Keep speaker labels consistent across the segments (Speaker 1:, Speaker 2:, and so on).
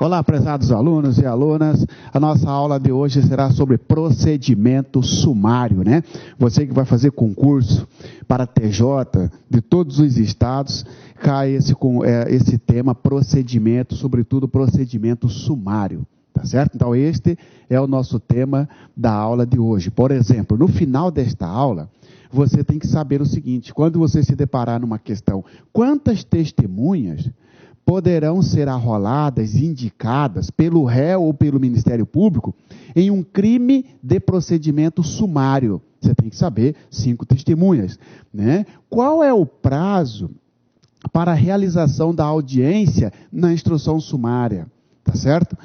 Speaker 1: Olá, prezados alunos e alunas. A nossa aula de hoje será sobre procedimento sumário, né? Você que vai fazer concurso para TJ de todos os estados, cai esse tema procedimento, sobretudo procedimento sumário, tá certo? Então este é o nosso tema da aula de hoje. Por exemplo, no final desta aula, você tem que saber o seguinte: quando você se deparar numa questão, quantas testemunhas poderão ser arroladas, indicadas pelo réu ou pelo Ministério Público em um crime de procedimento sumário? Você tem que saber 5 testemunhas, né? Qual é o prazo para a realização da audiência na instrução sumária? Tá certo?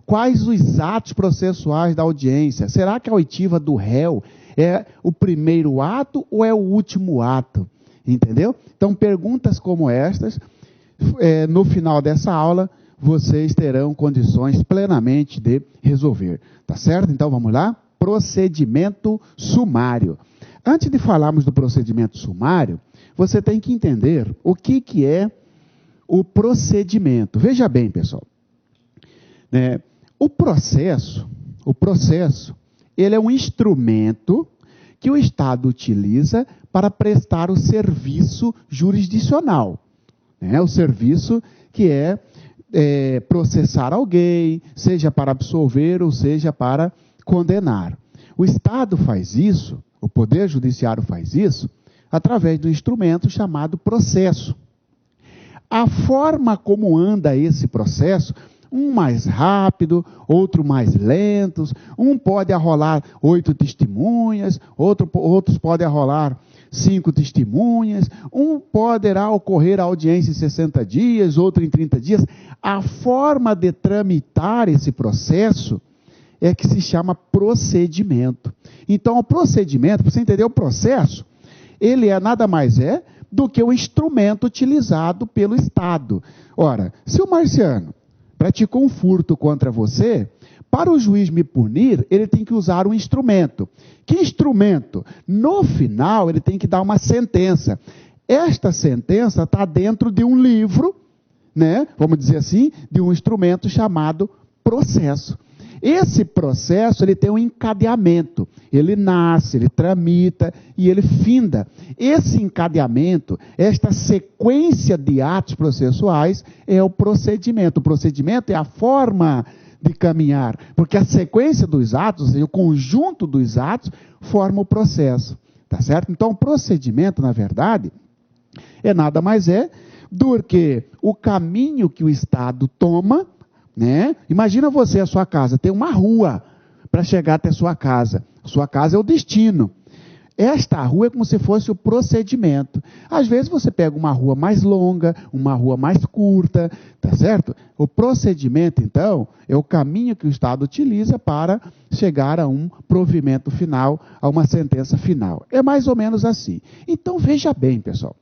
Speaker 1: Quais os atos processuais da audiência? Será que a oitiva do réu é o primeiro ato ou é o último ato? Entendeu? Então, perguntas como estas, no final dessa aula, vocês terão condições plenamente de resolver. Tá certo? Então, vamos lá? Procedimento sumário. Antes de falarmos do procedimento sumário, você tem que entender o que é o procedimento. Veja bem, pessoal. O processo, ele é um instrumento que o Estado utiliza para prestar o serviço jurisdicional. O serviço que é processar alguém, seja para absolver ou seja para condenar. O Estado faz isso, o Poder Judiciário faz isso, através do instrumento chamado processo. A forma como anda esse processo, um mais rápido, outro mais lentos, um pode arrolar 8 testemunhas, outros podem arrolar 5 testemunhas, um poderá ocorrer a audiência em 60 dias, outro em 30 dias. A forma de tramitar esse processo é que se chama procedimento. Então, o procedimento, para você entender o processo, ele nada mais do que o instrumento utilizado pelo Estado. Ora, se o Marciano praticou um furto contra você, para o juiz me punir, ele tem que usar um instrumento. Que instrumento? No final, ele tem que dar uma sentença. Esta sentença está dentro de um livro, né? Vamos dizer assim, de um instrumento chamado processo. Esse processo, ele tem um encadeamento. Ele nasce, ele tramita e ele finda. Esse encadeamento, esta sequência de atos processuais é o procedimento. O procedimento é a forma de caminhar, porque a sequência dos atos, ou seja, o conjunto dos atos, forma o processo. Tá certo? Então, o procedimento, na verdade, nada mais do que o caminho que o Estado toma, né? Imagina você, a sua casa, tem uma rua para chegar até a sua casa. A sua casa é o destino. Esta rua é como se fosse o procedimento. Às vezes você pega uma rua mais longa, uma rua mais curta, tá certo? O procedimento, então, é o caminho que o Estado utiliza para chegar a um provimento final, a uma sentença final. É mais ou menos assim. Então, veja bem, pessoal.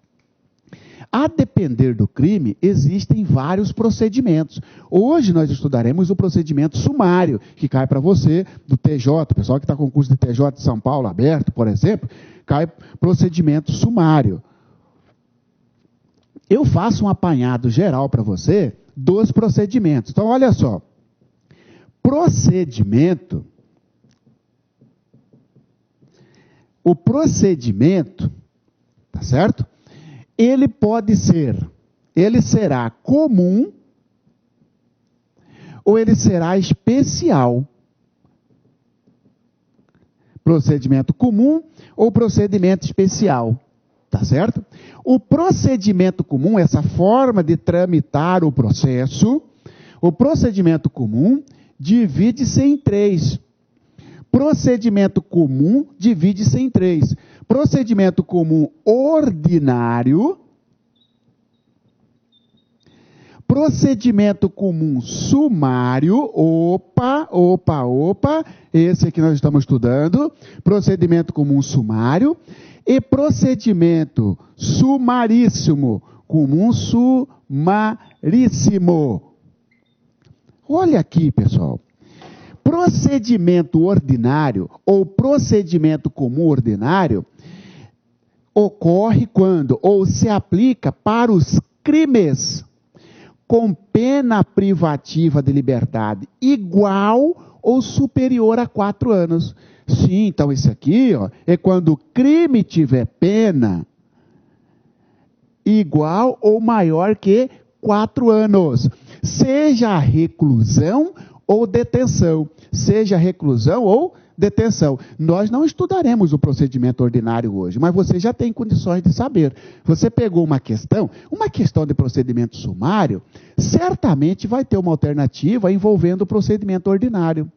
Speaker 1: A depender do crime, existem vários procedimentos. Hoje nós estudaremos o procedimento sumário, que cai para você do TJ, o pessoal que está com o curso de TJ de São Paulo aberto, por exemplo, cai procedimento sumário. Eu faço um apanhado geral para você dos procedimentos. Então, olha só. O procedimento, tá certo? Ele será comum ou ele será especial. Procedimento comum ou procedimento especial, tá certo? O procedimento comum, essa forma de tramitar o processo, o procedimento comum divide-se em 3. Procedimento comum divide-se em 3. Procedimento comum ordinário, procedimento comum sumário, opa, esse aqui nós estamos estudando, procedimento comum sumário, e procedimento sumaríssimo, comum sumaríssimo. Olha aqui, pessoal. Procedimento ordinário ou procedimento comum ordinário ocorre quando ou se aplica para os crimes com pena privativa de liberdade igual ou superior a 4 anos. Sim, então isso aqui é quando o crime tiver pena igual ou maior que 4 anos. Seja reclusão ou detenção. Seja reclusão ou detenção. Nós não estudaremos o procedimento ordinário hoje, mas você já tem condições de saber. Você pegou uma questão de procedimento sumário, certamente vai ter uma alternativa envolvendo o procedimento ordinário.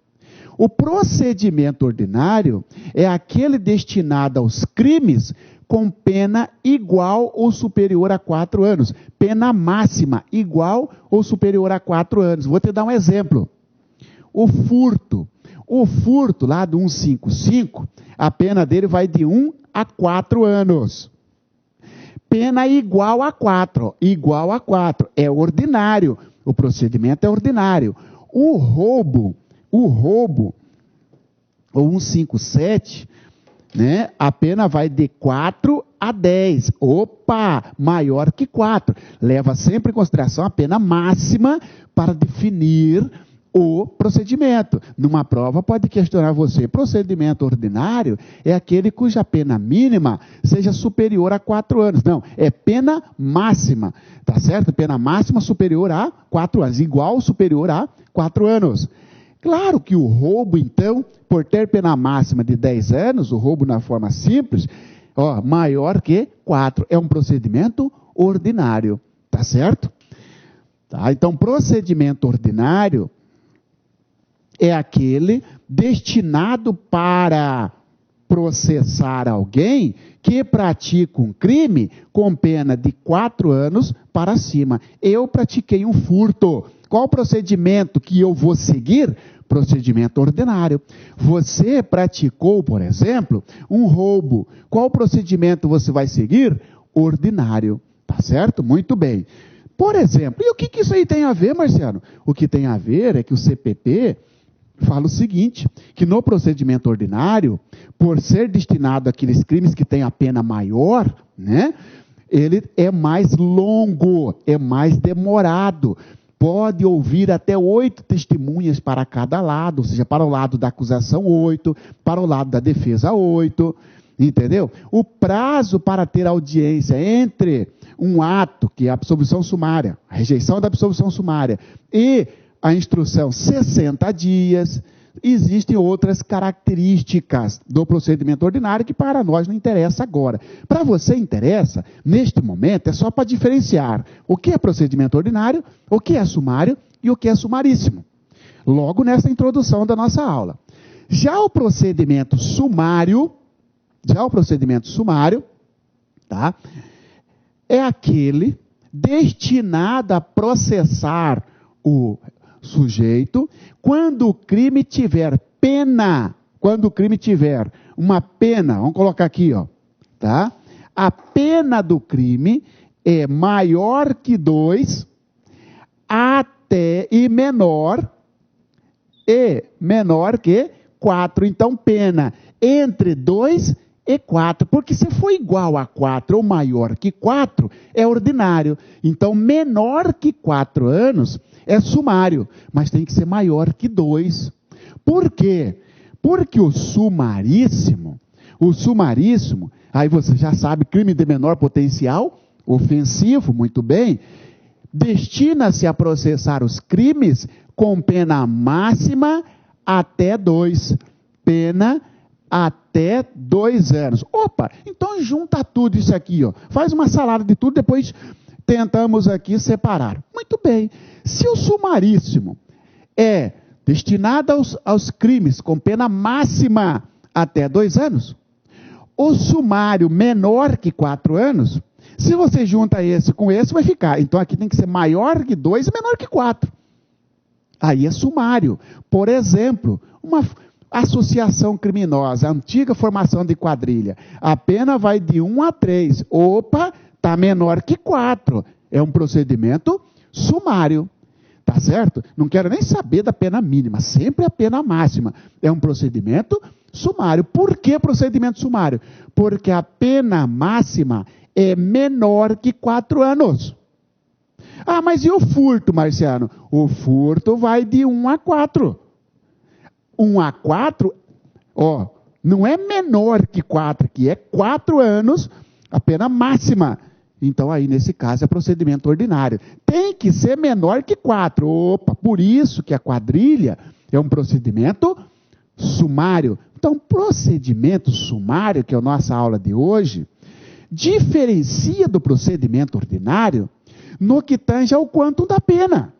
Speaker 1: O procedimento ordinário é aquele destinado aos crimes com pena igual ou superior a 4 anos. Pena máxima igual ou superior a 4 anos. Vou te dar um exemplo. O furto lá do 155, a pena dele vai de 1 a 4 anos. Pena igual a 4, é ordinário. O procedimento é ordinário. O roubo, o 157, né, a pena vai de 4 a 10. Opa, maior que 4. Leva sempre em consideração a pena máxima para definir o procedimento. Numa prova pode questionar você, procedimento ordinário é aquele cuja pena mínima seja superior a 4 anos. Não, é pena máxima, tá certo? Pena máxima superior a 4 anos, igual ou superior a 4 anos. Claro que o roubo, então, por ter pena máxima de 10 anos, o roubo na forma simples, maior que 4, é um procedimento ordinário, tá certo? Tá? Então, procedimento ordinário é aquele destinado para processar alguém que pratica um crime com pena de 4 anos para cima. Eu pratiquei um furto. Qual o procedimento que eu vou seguir? Procedimento ordinário. Você praticou, por exemplo, um roubo. Qual procedimento você vai seguir? Ordinário. Tá certo? Muito bem. Por exemplo, e o que isso aí tem a ver, Marciano? O que tem a ver é que o CPP fala o seguinte, que no procedimento ordinário, por ser destinado àqueles crimes que têm a pena maior, né, ele é mais longo, é mais demorado. Pode ouvir até 8 testemunhas para cada lado, ou seja, para o lado da acusação 8, para o lado da defesa 8, entendeu? O prazo para ter audiência entre um ato, que é a absolvição sumária, a rejeição da absolvição sumária, e a instrução 60 dias, existem outras características do procedimento ordinário que para nós não interessa agora. Para você interessa, neste momento, é só para diferenciar o que é procedimento ordinário, o que é sumário e o que é sumaríssimo. Logo nessa introdução da nossa aula. Já o procedimento sumário, tá? É aquele destinado a processar o sujeito quando o crime tiver pena, uma pena, vamos colocar aqui, tá? A pena do crime é maior que 2 e menor que 4. Então, pena entre 2 e 4, porque se for igual a 4 ou maior que 4, é ordinário. Então, menor que 4 anos é sumário, mas tem que ser maior que 2. Por quê? Porque o sumaríssimo, aí você já sabe, crime de menor potencial ofensivo, muito bem, destina-se a processar os crimes com pena máxima até 2. Pena até 2 anos. Opa, então junta tudo isso aqui, faz uma salada de tudo, depois tentamos aqui separar. Muito bem. Se o sumaríssimo é destinado aos crimes com pena máxima até 2 anos, o sumário menor que 4 anos, se você junta esse com esse, vai ficar. Então aqui tem que ser maior que 2 e menor que 4. Aí é sumário. Por exemplo, uma associação criminosa, antiga formação de quadrilha, a pena vai de 1 a 3. Opa, está menor que 4. É um procedimento sumário. Tá certo? Não quero nem saber da pena mínima, sempre a pena máxima. É um procedimento sumário. Por que procedimento sumário? Porque a pena máxima é menor que 4 anos. Ah, mas e o furto, Marciano? O furto vai de 1 a 4. 1 a 4, ó, não é menor que 4 aqui, é 4 anos a pena máxima. Então aí nesse caso é procedimento ordinário. Tem que ser menor que 4. Opa, por isso que a quadrilha é um procedimento sumário. Então, procedimento sumário, que é a nossa aula de hoje, diferencia do procedimento ordinário no que tange ao quantum da pena.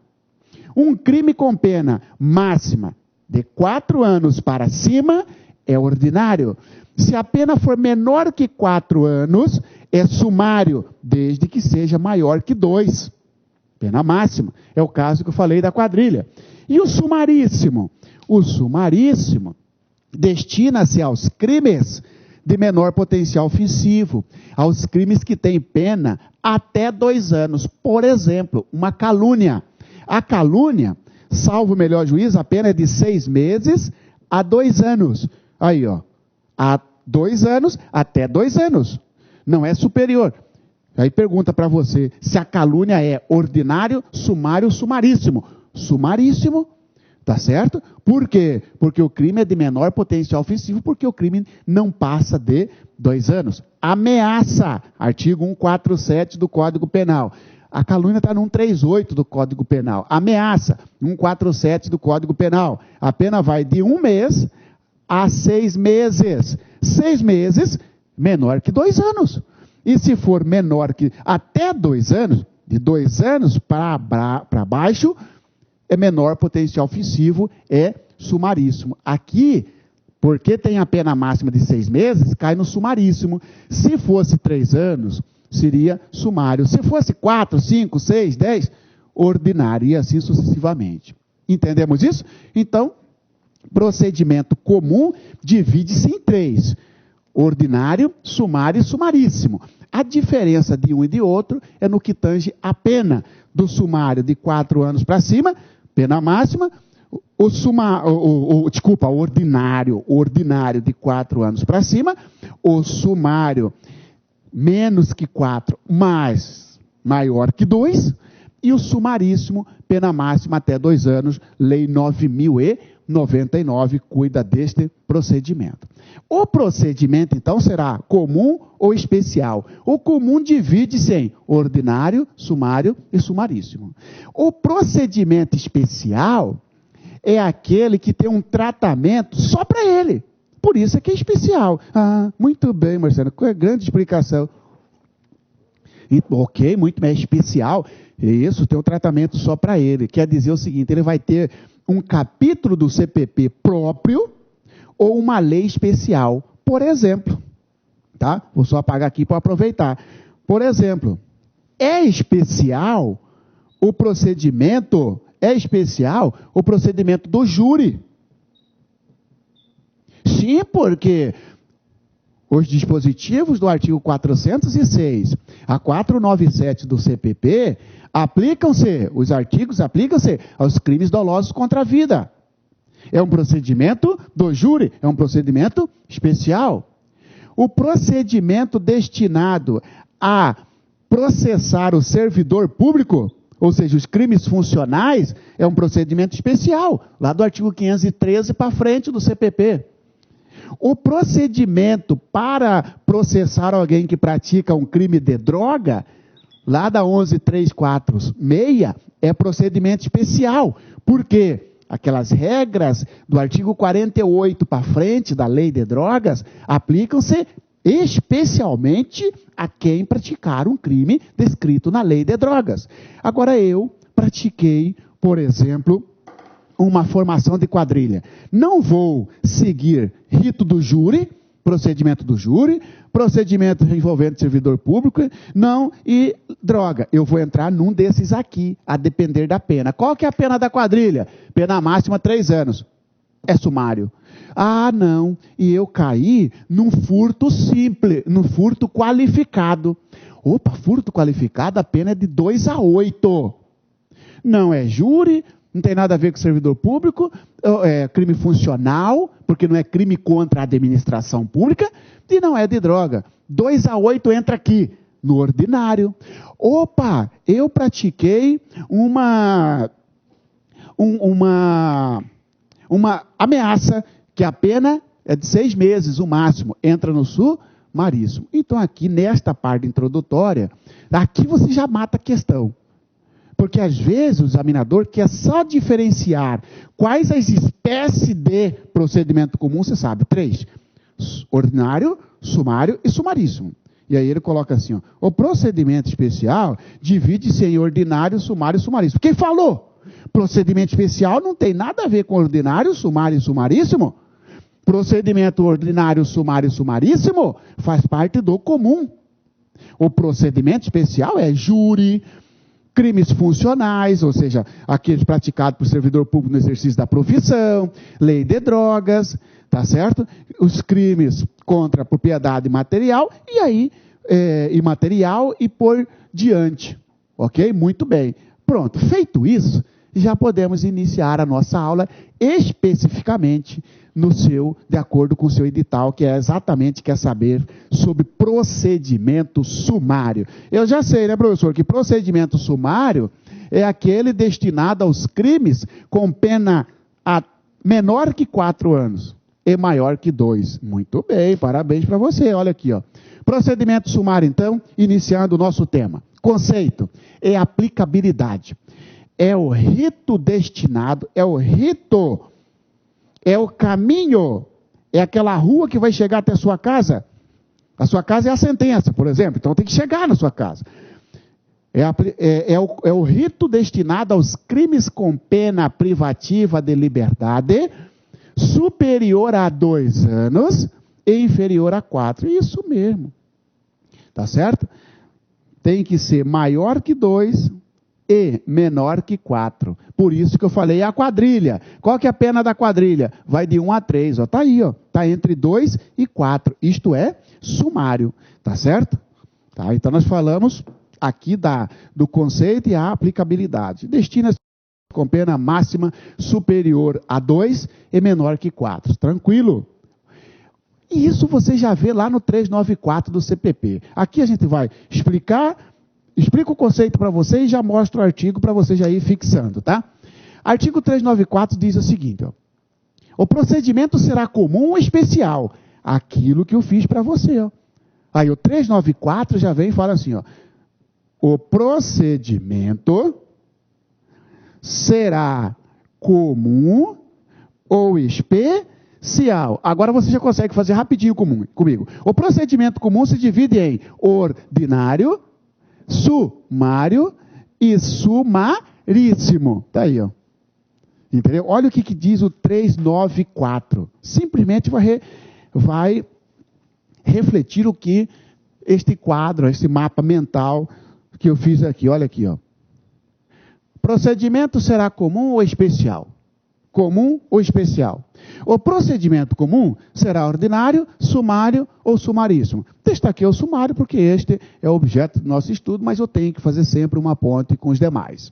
Speaker 1: Um crime com pena máxima de 4 anos para cima é ordinário. Se a pena for menor que 4 anos, é sumário, desde que seja maior que 2. Pena máxima. É o caso que eu falei da quadrilha. E o sumaríssimo? O sumaríssimo destina-se aos crimes de menor potencial ofensivo, aos crimes que têm pena até 2 anos. Por exemplo, uma calúnia. A calúnia, salvo o melhor juízo, a pena é de 6 meses a 2 anos. Aí, ó, a 2 anos até 2 anos. Não é superior. Aí pergunta para você se a calúnia é ordinário, sumário, sumaríssimo. Sumaríssimo. Tá certo? Por quê? Porque o crime é de menor potencial ofensivo, porque o crime não passa de 2 anos. Ameaça, artigo 147 do Código Penal. A calúnia está no 138 do Código Penal. Ameaça, 147 do Código Penal. A pena vai de 1 mês a 6 meses. 6 meses, menor que 2 anos. E se for menor que até 2 anos, de 2 anos para baixo, é menor potencial ofensivo, é sumaríssimo. Aqui, porque tem a pena máxima de 6 meses, cai no sumaríssimo. Se fosse 3 anos, seria sumário. Se fosse 4, 5, 6, 10, ordinário, e assim sucessivamente. Entendemos isso? Então, procedimento comum divide-se em 3. Ordinário, sumário e sumaríssimo. A diferença de um e de outro é no que tange a pena. Do sumário de 4 anos para cima, pena máxima, ordinário de 4 anos para cima, o sumário menos que 4, mas maior que 2, e o sumaríssimo, pena máxima até 2 anos, Lei 9.099 cuida deste procedimento. O procedimento, então, será comum ou especial? O comum divide-se em ordinário, sumário e sumaríssimo. O procedimento especial é aquele que tem um tratamento só para ele. Por isso é que é especial. Ah, muito bem, Marcelo, qual é a grande explicação? Ok, muito bem, é especial. Isso, tem um tratamento só para ele. Quer dizer o seguinte, ele vai ter um capítulo do CPP próprio ou uma lei especial. Por exemplo, tá? Vou só apagar aqui para aproveitar. Por exemplo, é especial o procedimento do júri. Sim, porque os dispositivos do artigo 406 a 497 do CPP os artigos aplicam-se aos crimes dolosos contra a vida. É um procedimento do júri, é um procedimento especial. O procedimento destinado a processar o servidor público, ou seja, os crimes funcionais, é um procedimento especial, lá do artigo 513 para frente do CPP. O procedimento para processar alguém que pratica um crime de droga, lá da 11.346, é procedimento especial. Por quê? Aquelas regras do artigo 48 para frente da lei de drogas aplicam-se especialmente a quem praticar um crime descrito na lei de drogas. Agora eu pratiquei, por exemplo, uma formação de quadrilha. Não vou seguir rito do júri, procedimento do júri, procedimento envolvendo servidor público, não, e droga. Eu vou entrar num desses aqui, a depender da pena. Qual que é a pena da quadrilha? Pena máxima 3 anos. É sumário. Ah, não, e eu caí num furto simples, num furto qualificado. Opa, furto qualificado, a pena é de 2 a 8. Não é júri, não tem nada a ver com servidor público, é crime funcional, porque não é crime contra a administração pública, e não é de droga. 2 a 8 entra aqui. no ordinário. Opa, eu pratiquei uma ameaça, que a pena é de 6 meses, o máximo, entra no sumaríssimo. Então aqui, nesta parte introdutória, aqui você já mata a questão. Porque às vezes o examinador quer só diferenciar quais as espécies de procedimento comum, você sabe, 3. Ordinário, sumário e sumaríssimo. E aí ele coloca assim, ó, o procedimento especial divide-se em ordinário, sumário e sumaríssimo. Quem falou? Procedimento especial não tem nada a ver com ordinário, sumário e sumaríssimo. Procedimento ordinário, sumário e sumaríssimo faz parte do comum. O procedimento especial é júri, crimes funcionais, ou seja, aqueles praticados por servidor público no exercício da profissão, lei de drogas, tá certo? Os crimes contra a propriedade material, e aí, imaterial e por diante. Ok? Muito bem. Pronto, feito isso, já podemos iniciar a nossa aula especificamente de acordo com o seu edital, que é exatamente, quer saber sobre procedimento sumário. Eu já sei, né, professor, que procedimento sumário é aquele destinado aos crimes com pena menor que 4 anos e maior que 2. Muito bem, parabéns para você, olha aqui, ó. Procedimento sumário, então, iniciando o nosso tema. Conceito é aplicabilidade. É o rito destinado, é o caminho, é aquela rua que vai chegar até a sua casa. A sua casa é a sentença, por exemplo, então tem que chegar na sua casa. É o rito destinado aos crimes com pena privativa de liberdade superior a 2 anos e inferior a 4. Isso mesmo. Tá certo? Tem que ser maior que 2 e menor que 4. Por isso que eu falei a quadrilha. Qual que é a pena da quadrilha? Vai de 1 a 3. Ó, tá aí, ó. Tá entre 2 e 4. Isto é sumário. Tá certo? Tá? Então nós falamos aqui do conceito e a aplicabilidade. Destina-se com pena máxima superior a 2 e menor que 4. Tranquilo? E isso você já vê lá no 394 do CPP. Aqui a gente vai explica o conceito para você e já mostra o artigo para você já ir fixando, tá? Artigo 394 diz o seguinte, ó. O procedimento será comum ou especial? Aquilo que eu fiz para você, ó. Aí o 394 já vem e fala assim, ó. O procedimento será comum ou especial. Agora você já consegue fazer rapidinho comigo. O procedimento comum se divide em ordinário, sumário e sumaríssimo. Está aí, ó. Entendeu? Olha o que diz o 394. Simplesmente vai refletir o que este quadro, este mapa mental que eu fiz aqui. Olha aqui, ó. Procedimento será comum ou especial? Comum ou especial? O procedimento comum será ordinário, sumário ou sumaríssimo. Destaquei o sumário porque este é o objeto do nosso estudo, mas eu tenho que fazer sempre uma ponte com os demais.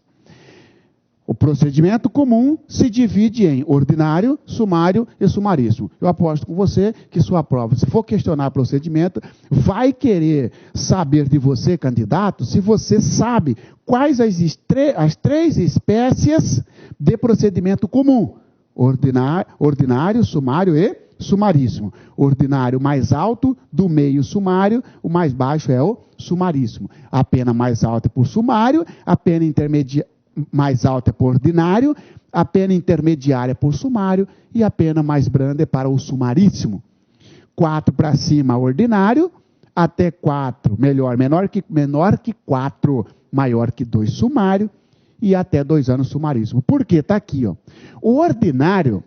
Speaker 1: O procedimento comum se divide em ordinário, sumário e sumaríssimo. Eu aposto com você que sua prova, se for questionar procedimento, vai querer saber de você, candidato, se você sabe quais as 3 espécies de procedimento comum. Ordinário, sumário e sumaríssimo. Ordinário mais alto, do meio sumário, o mais baixo é o sumaríssimo. A pena mais alta é por sumário, a pena mais alta é por ordinário, a pena intermediária é por sumário e a pena mais branda é para o sumaríssimo. 4 para cima, ordinário, até 4, menor que 4, maior que 2, sumário, e até 2 anos, sumaríssimo. Por quê? Está aqui, ó. O ordinário,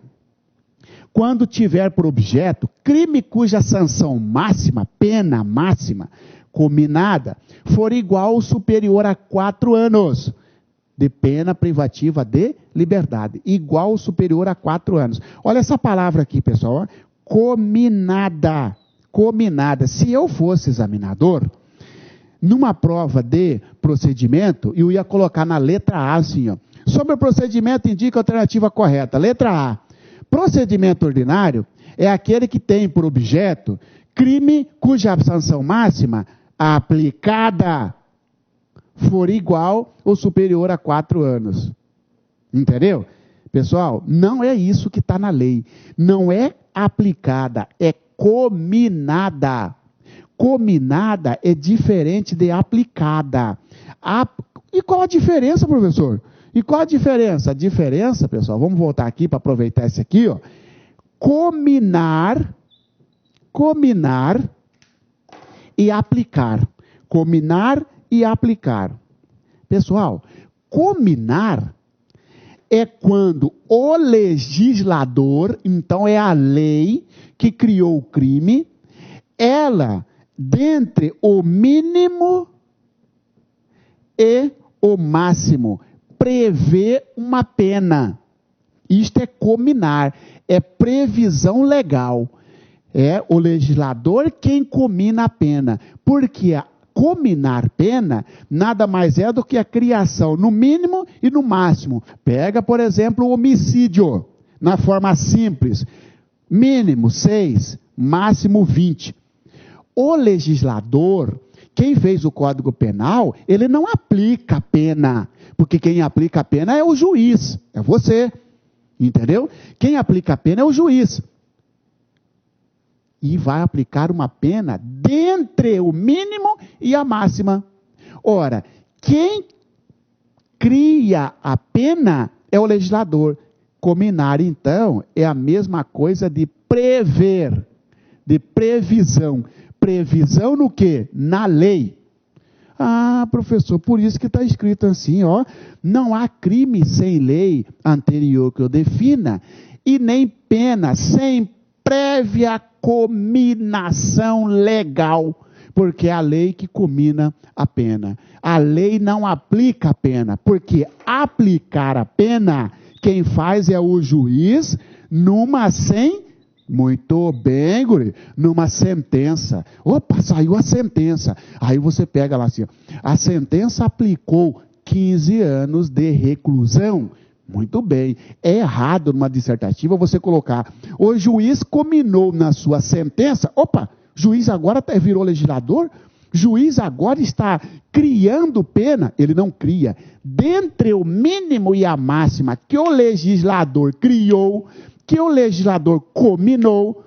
Speaker 1: quando tiver por objeto crime cuja sanção máxima, pena máxima, combinada, for igual ou superior a 4 anos de pena privativa de liberdade. Igual ou superior a 4 anos. Olha essa palavra aqui, pessoal. Combinada. Combinada. Se eu fosse examinador, numa prova de procedimento, eu ia colocar na letra A assim, ó. Sobre o procedimento, indica a alternativa correta. Letra A. Procedimento ordinário é aquele que tem por objeto crime cuja sanção máxima aplicada for igual ou superior a 4 anos. Entendeu? Pessoal, não é isso que está na lei. Não é aplicada, é cominada. Cominada é diferente de aplicada. E qual a diferença, professor? E qual a diferença? A diferença, pessoal, vamos voltar aqui para aproveitar esse aqui, ó. Cominar e aplicar. Cominar e aplicar. Pessoal, cominar é quando o legislador, então é a lei que criou o crime, ela, dentre o mínimo e o máximo, prevê uma pena. Isto é cominar, é previsão legal. É o legislador quem comina a pena, porque cominar pena nada mais é do que a criação no mínimo e no máximo. Pega, por exemplo, o homicídio, na forma simples. Mínimo 6, máximo 20. O legislador, quem fez o Código Penal, ele não aplica a pena, porque quem aplica a pena é o juiz, é você. Entendeu? Quem aplica a pena é o juiz. E vai aplicar uma pena dentre o mínimo e a máxima. Ora, quem cria a pena é o legislador. Cominar, então, é a mesma coisa de prever, de previsão. Previsão no quê? Na lei. Ah, professor, por isso que está escrito assim, ó. Não há crime sem lei anterior que o defina, e nem pena sem prévia cominação legal, porque é a lei que comina a pena. A lei não aplica a pena, porque aplicar a pena, quem faz é o juiz muito bem, guri, numa sentença. Opa, saiu a sentença. Aí você pega lá assim, ó, a sentença aplicou 15 anos de reclusão. Muito bem. É errado numa dissertativa você colocar, o juiz cominou na sua sentença. Opa, juiz agora virou legislador? Juiz agora está criando pena? Ele não cria. Dentre o mínimo e a máxima que o legislador criou, que o legislador cominou,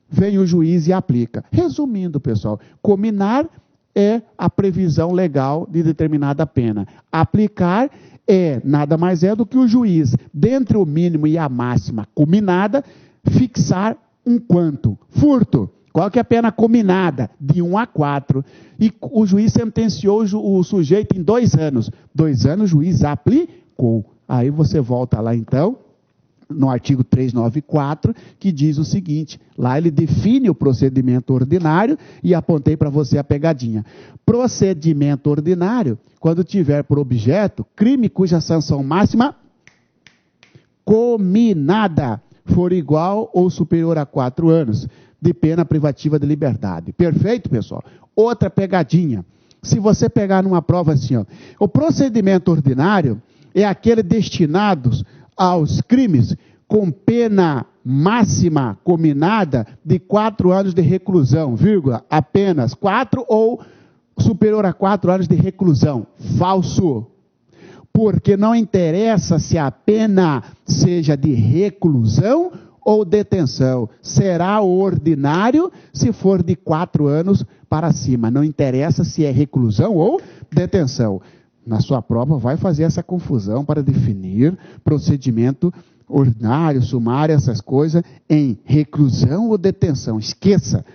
Speaker 1: vem o juiz e aplica. Resumindo, pessoal, cominar é a previsão legal de determinada pena. Aplicar nada mais é do que o juiz, dentre o mínimo e a máxima cominada, fixar um quanto? Furto. Qual que é a pena cominada? De 1 a 4. E o juiz sentenciou o sujeito em 2 anos. 2 anos o juiz aplicou. Aí você volta lá então, no artigo 394, que diz o seguinte, lá ele define o procedimento ordinário, e apontei para você a pegadinha. Procedimento ordinário, quando tiver por objeto, crime cuja sanção máxima cominada for igual ou superior a 4 anos, de pena privativa de liberdade. Perfeito, pessoal? Outra pegadinha. Se você pegar numa prova assim, ó, o procedimento ordinário é aquele destinado aos crimes com pena máxima cominada de 4 anos de reclusão, vírgula, apenas 4 ou superior a 4 anos de reclusão. Falso. Porque não interessa se a pena seja de reclusão ou detenção. Será o ordinário se for de 4 anos para cima. Não interessa se é reclusão ou detenção. Na sua prova vai fazer essa confusão para definir procedimento ordinário, sumário, essas coisas, em reclusão ou detenção. Esqueça.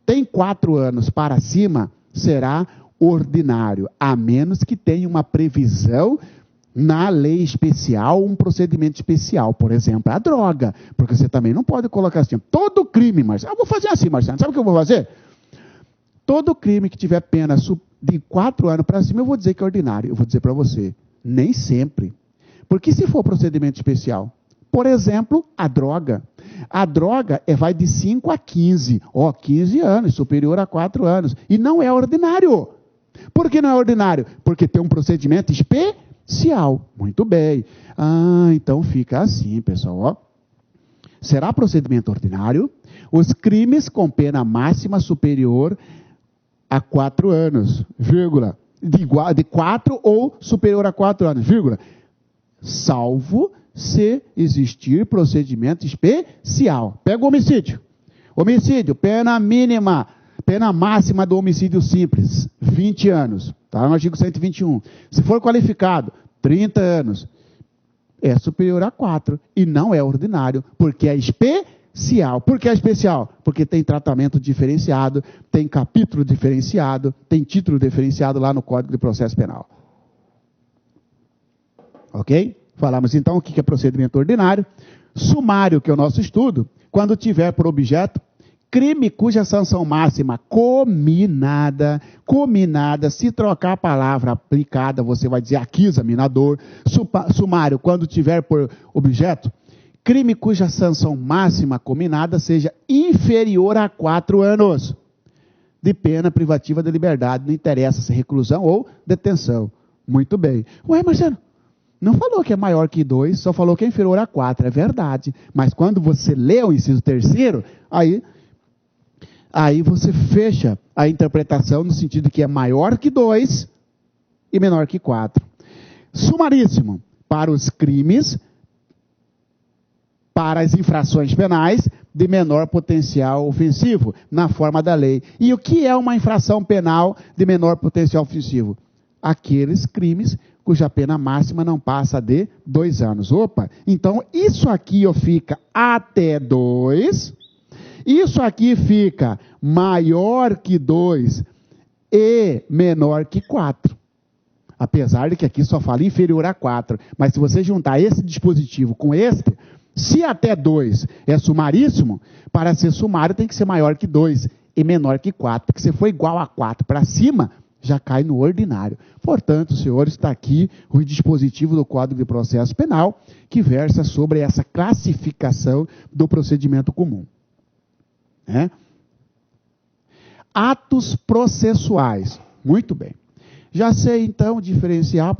Speaker 1: Tem 4 anos para cima, será ordinário, a menos que tenha uma previsão na lei especial, um procedimento especial, por exemplo, a droga, porque você também não pode colocar assim, todo crime, Marcelo, eu vou fazer assim, Marcelo, sabe o que eu vou fazer? Todo crime que tiver pena de 4 anos para cima, eu vou dizer que é ordinário. Eu vou dizer para você, nem sempre. Porque se for procedimento especial, por exemplo, a droga. A droga vai de 5 a 15. 15 anos, superior a 4 anos. E não é ordinário. Por que não é ordinário? Porque tem um procedimento especial. Muito bem. Então fica assim, pessoal. Ó. Será procedimento ordinário os crimes com pena máxima superior a 4 anos, vírgula, de 4 ou superior a 4 anos, vírgula, salvo se existir procedimento especial. Pega o homicídio. Homicídio, pena mínima, pena máxima do homicídio simples, 20 anos. Está no artigo 121. Se for qualificado, 30 anos. É superior a 4 e não é ordinário, porque é especial. Por que é especial? Porque tem tratamento diferenciado, tem capítulo diferenciado, tem título diferenciado lá no Código de Processo Penal. Ok? Falamos então o que é procedimento ordinário. Sumário, que é o nosso estudo, quando tiver por objeto crime cuja sanção máxima cominada, se trocar a palavra aplicada, você vai dizer aqui examinador. Sumário, quando tiver por objeto crime cuja sanção máxima cominada seja inferior a 4 anos de pena privativa de liberdade, não interessa se reclusão ou detenção. Muito bem. Ué, Marcelo, não falou que é maior que 2, só falou que é inferior a 4, é verdade. Mas quando você lê o inciso 3º, aí você fecha a interpretação no sentido de que é maior que 2 e menor que 4. Sumaríssimo, para os crimes, para as infrações penais de menor potencial ofensivo, na forma da lei. E o que é uma infração penal de menor potencial ofensivo? Aqueles crimes cuja pena máxima não passa de 2 anos. Opa, então isso aqui fica até 2, isso aqui fica maior que 2 e menor que 4. Apesar de que aqui só fala inferior a 4. Mas se você juntar esse dispositivo com este, se até 2 é sumaríssimo, para ser sumário tem que ser maior que 2 e menor que 4. Porque se for igual a 4 para cima, já cai no ordinário. Portanto, senhores, está aqui o dispositivo do Código de Processo Penal, que versa sobre essa classificação do procedimento comum. Atos processuais. Muito bem. Já sei, então, diferenciar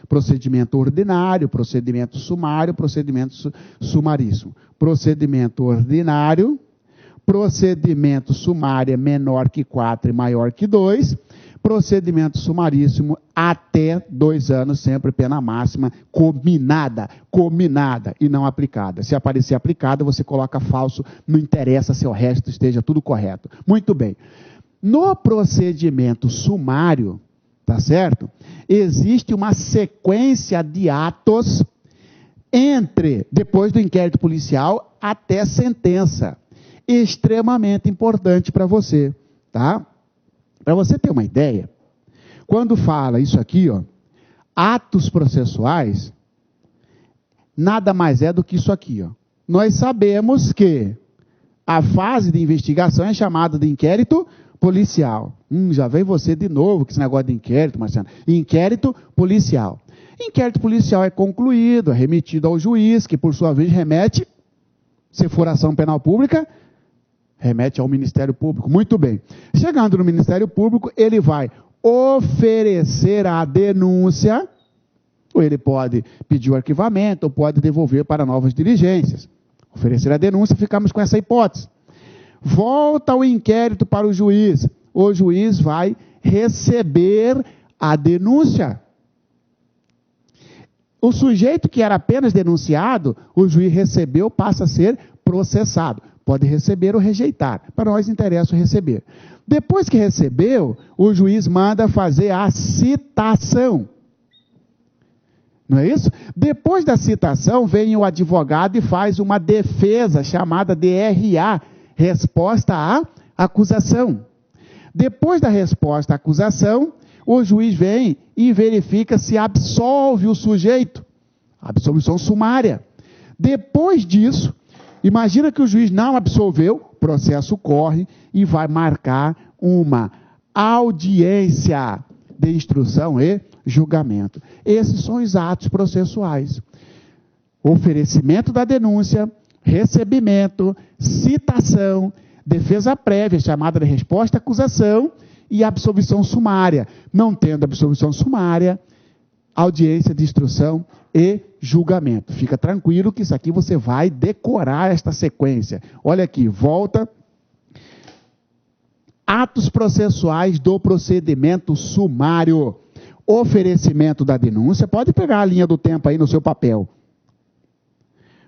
Speaker 1: procedimento ordinário, procedimento sumário, procedimento sumaríssimo. Procedimento ordinário, procedimento sumário é menor que 4 e maior que 2, procedimento sumaríssimo até 2 anos, sempre pena máxima cominada e não aplicada. Se aparecer aplicada, você coloca falso, não interessa se o resto esteja tudo correto. Muito bem. No procedimento sumário, tá certo? Existe uma sequência de atos depois do inquérito policial até sentença. Extremamente importante para você, tá? Para você ter uma ideia, quando fala isso aqui, atos processuais, nada mais é do que isso aqui, Nós sabemos que a fase de investigação é chamada de inquérito policial. Já vem você de novo com esse negócio de inquérito, Marcelo. Inquérito policial. Inquérito policial é concluído, é remetido ao juiz, que por sua vez remete, se for ação penal pública, remete ao Ministério Público. Muito bem. Chegando no Ministério Público, ele vai oferecer a denúncia, ou ele pode pedir o arquivamento, ou pode devolver para novas diligências. Oferecer a denúncia, ficamos com essa hipótese. Volta o inquérito para o juiz. O juiz vai receber a denúncia. O sujeito que era apenas denunciado, o juiz recebeu, passa a ser processado. Pode receber ou rejeitar. Para nós interessa o receber. Depois que recebeu, o juiz manda fazer a citação. Não é isso? Depois da citação, vem o advogado e faz uma defesa chamada de RA, resposta à acusação. Depois da resposta à acusação, o juiz vem e verifica se absolve o sujeito. Absolvição sumária. Depois disso, imagina que o juiz não absolveu, o processo corre e vai marcar uma audiência de instrução e julgamento. Esses são os atos processuais. Oferecimento da denúncia, recebimento, citação, defesa prévia, chamada de resposta à acusação, e absolvição sumária. Não tendo absolvição sumária, audiência de instrução e julgamento. Fica tranquilo que isso aqui você vai decorar esta sequência. Olha aqui, volta. Atos processuais do procedimento sumário. Oferecimento da denúncia. Pode pegar a linha do tempo aí no seu papel.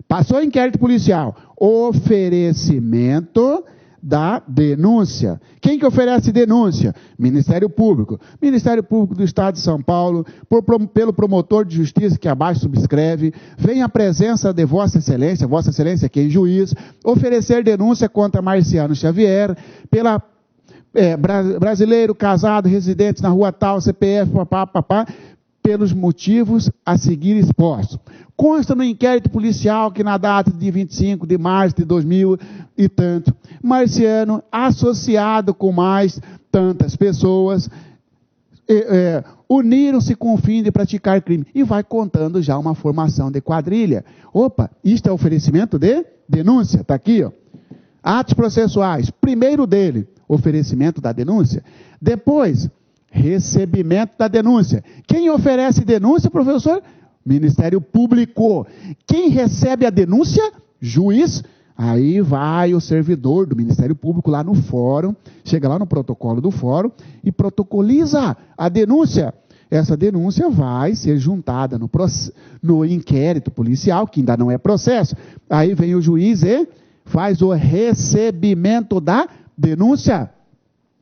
Speaker 1: Passou inquérito policial. Oferecimento da denúncia. Quem que oferece denúncia? Ministério Público. Ministério Público do Estado de São Paulo, pelo promotor de justiça que abaixo subscreve, vem a presença de Vossa Excelência quem juiz, oferecer denúncia contra Marciano Xavier, pela brasileiro, casado, residente na rua tal, CPF, pelos motivos a seguir expostos. Consta no inquérito policial que na data de 25 de março de 2000 e tanto, Marciano, associado com mais tantas pessoas, uniram-se com o fim de praticar crime. E vai contando já uma formação de quadrilha. Opa, isto é oferecimento de denúncia, está aqui, ó. Atos processuais, primeiro dele, oferecimento da denúncia. Depois, recebimento da denúncia. Quem oferece denúncia, professor? Ministério Público. Quem recebe a denúncia? Juiz. Aí vai o servidor do Ministério Público lá no fórum, chega lá no protocolo do fórum e protocoliza a denúncia. Essa denúncia vai ser juntada no inquérito policial, que ainda não é processo. Aí vem o juiz e faz o recebimento da denúncia.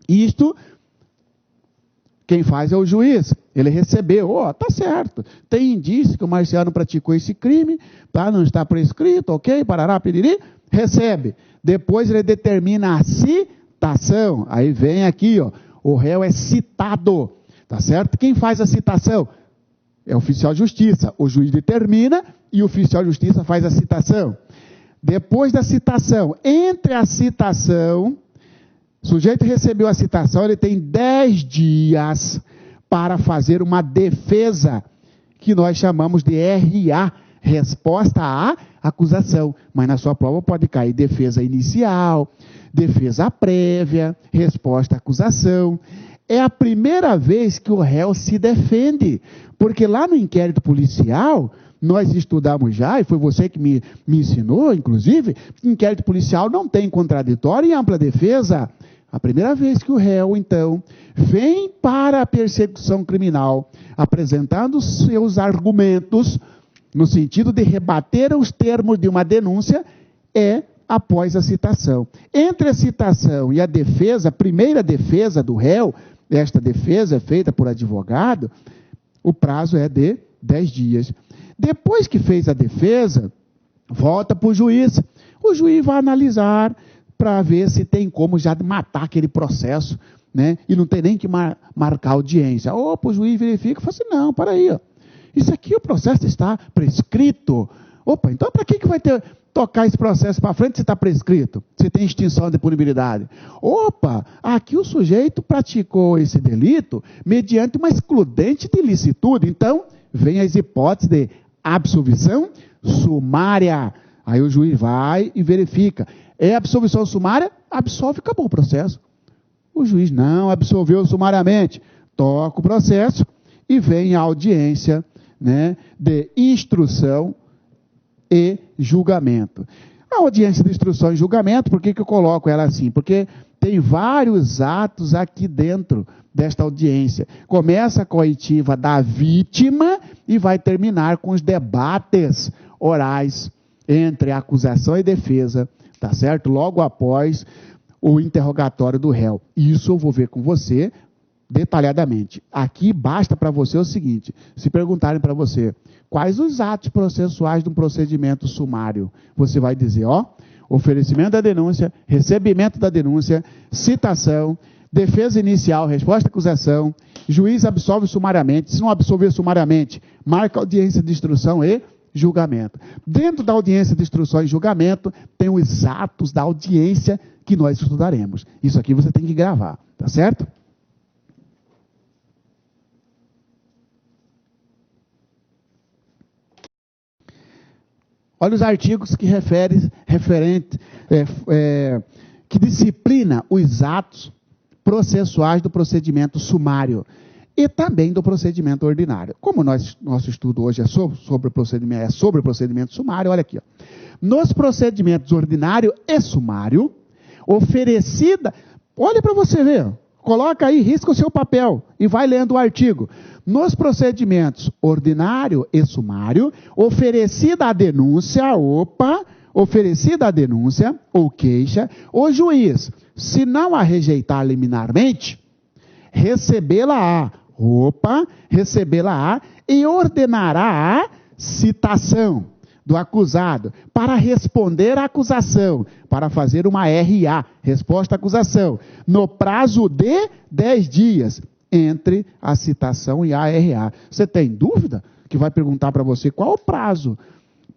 Speaker 1: Isto, quem faz é o juiz. Ele recebeu, tá certo, tem indício que o Marciano praticou esse crime, tá? Não está prescrito, ok, parará, piriri, recebe. Depois ele determina a citação. Aí vem aqui, o réu é citado, tá certo? Quem faz a citação? É o oficial de justiça. O juiz determina e o oficial de justiça faz a citação. Depois da citação, entre a citação, o sujeito recebeu a citação, ele tem 10 dias para fazer uma defesa, que nós chamamos de RA, resposta à acusação. Mas na sua prova pode cair defesa inicial, defesa prévia, resposta à acusação. É a primeira vez que o réu se defende, porque lá no inquérito policial, nós estudamos já, e foi você que me ensinou, inclusive, que inquérito policial não tem contraditório e ampla defesa. A primeira vez que o réu, então, vem para a persecução criminal, apresentando seus argumentos, no sentido de rebater os termos de uma denúncia, é após a citação. Entre a citação e a defesa, a primeira defesa do réu, esta defesa é feita por advogado, o prazo é de 10 dias. Depois que fez a defesa, volta para o juiz. O juiz vai analisar para ver se tem como já matar aquele processo, né? E não tem nem que marcar audiência. O juiz verifica e fala assim, não, para aí, isso aqui o processo está prescrito. Então para que vai tocar esse processo para frente se está prescrito? Se tem extinção de punibilidade? Aqui o sujeito praticou esse delito mediante uma excludente de ilicitude. Então, vem as hipóteses de absolvição sumária. Aí o juiz vai e verifica. É absolvição sumária? Absolve, acabou o processo. O juiz não absolveu sumariamente. Toca o processo e vem a audiência, né, de instrução e julgamento. A audiência de instrução e julgamento, por que eu coloco ela assim? Porque tem vários atos aqui dentro desta audiência. Começa a coitiva da vítima e vai terminar com os debates orais entre a acusação e defesa, tá certo? Logo após o interrogatório do réu. Isso eu vou ver com você detalhadamente. Aqui basta para você o seguinte, se perguntarem para você, quais os atos processuais de um procedimento sumário? Você vai dizer, oferecimento da denúncia, recebimento da denúncia, citação, defesa inicial, resposta à acusação, juiz absolve sumariamente, se não absolver sumariamente, marca audiência de instrução e julgamento. Dentro da audiência de instrução e julgamento, tem os atos da audiência que nós estudaremos. Isso aqui você tem que gravar, tá certo? Olha os artigos que que disciplina os atos processuais do procedimento sumário e também do procedimento ordinário. Como nosso estudo hoje é sobre o procedimento sumário, olha aqui. Nos procedimentos ordinário e sumário, oferecida Olhe para você ver. Coloca aí, risca o seu papel e vai lendo o artigo. Nos procedimentos ordinário e sumário, oferecida a denúncia ou queixa, o juiz, se não a rejeitar liminarmente, recebê-la-á e ordenará a citação do acusado para responder à acusação, para fazer uma RA, resposta à acusação, no prazo de 10 dias, entre a citação e a RA. Você tem dúvida? Que vai perguntar para você qual o prazo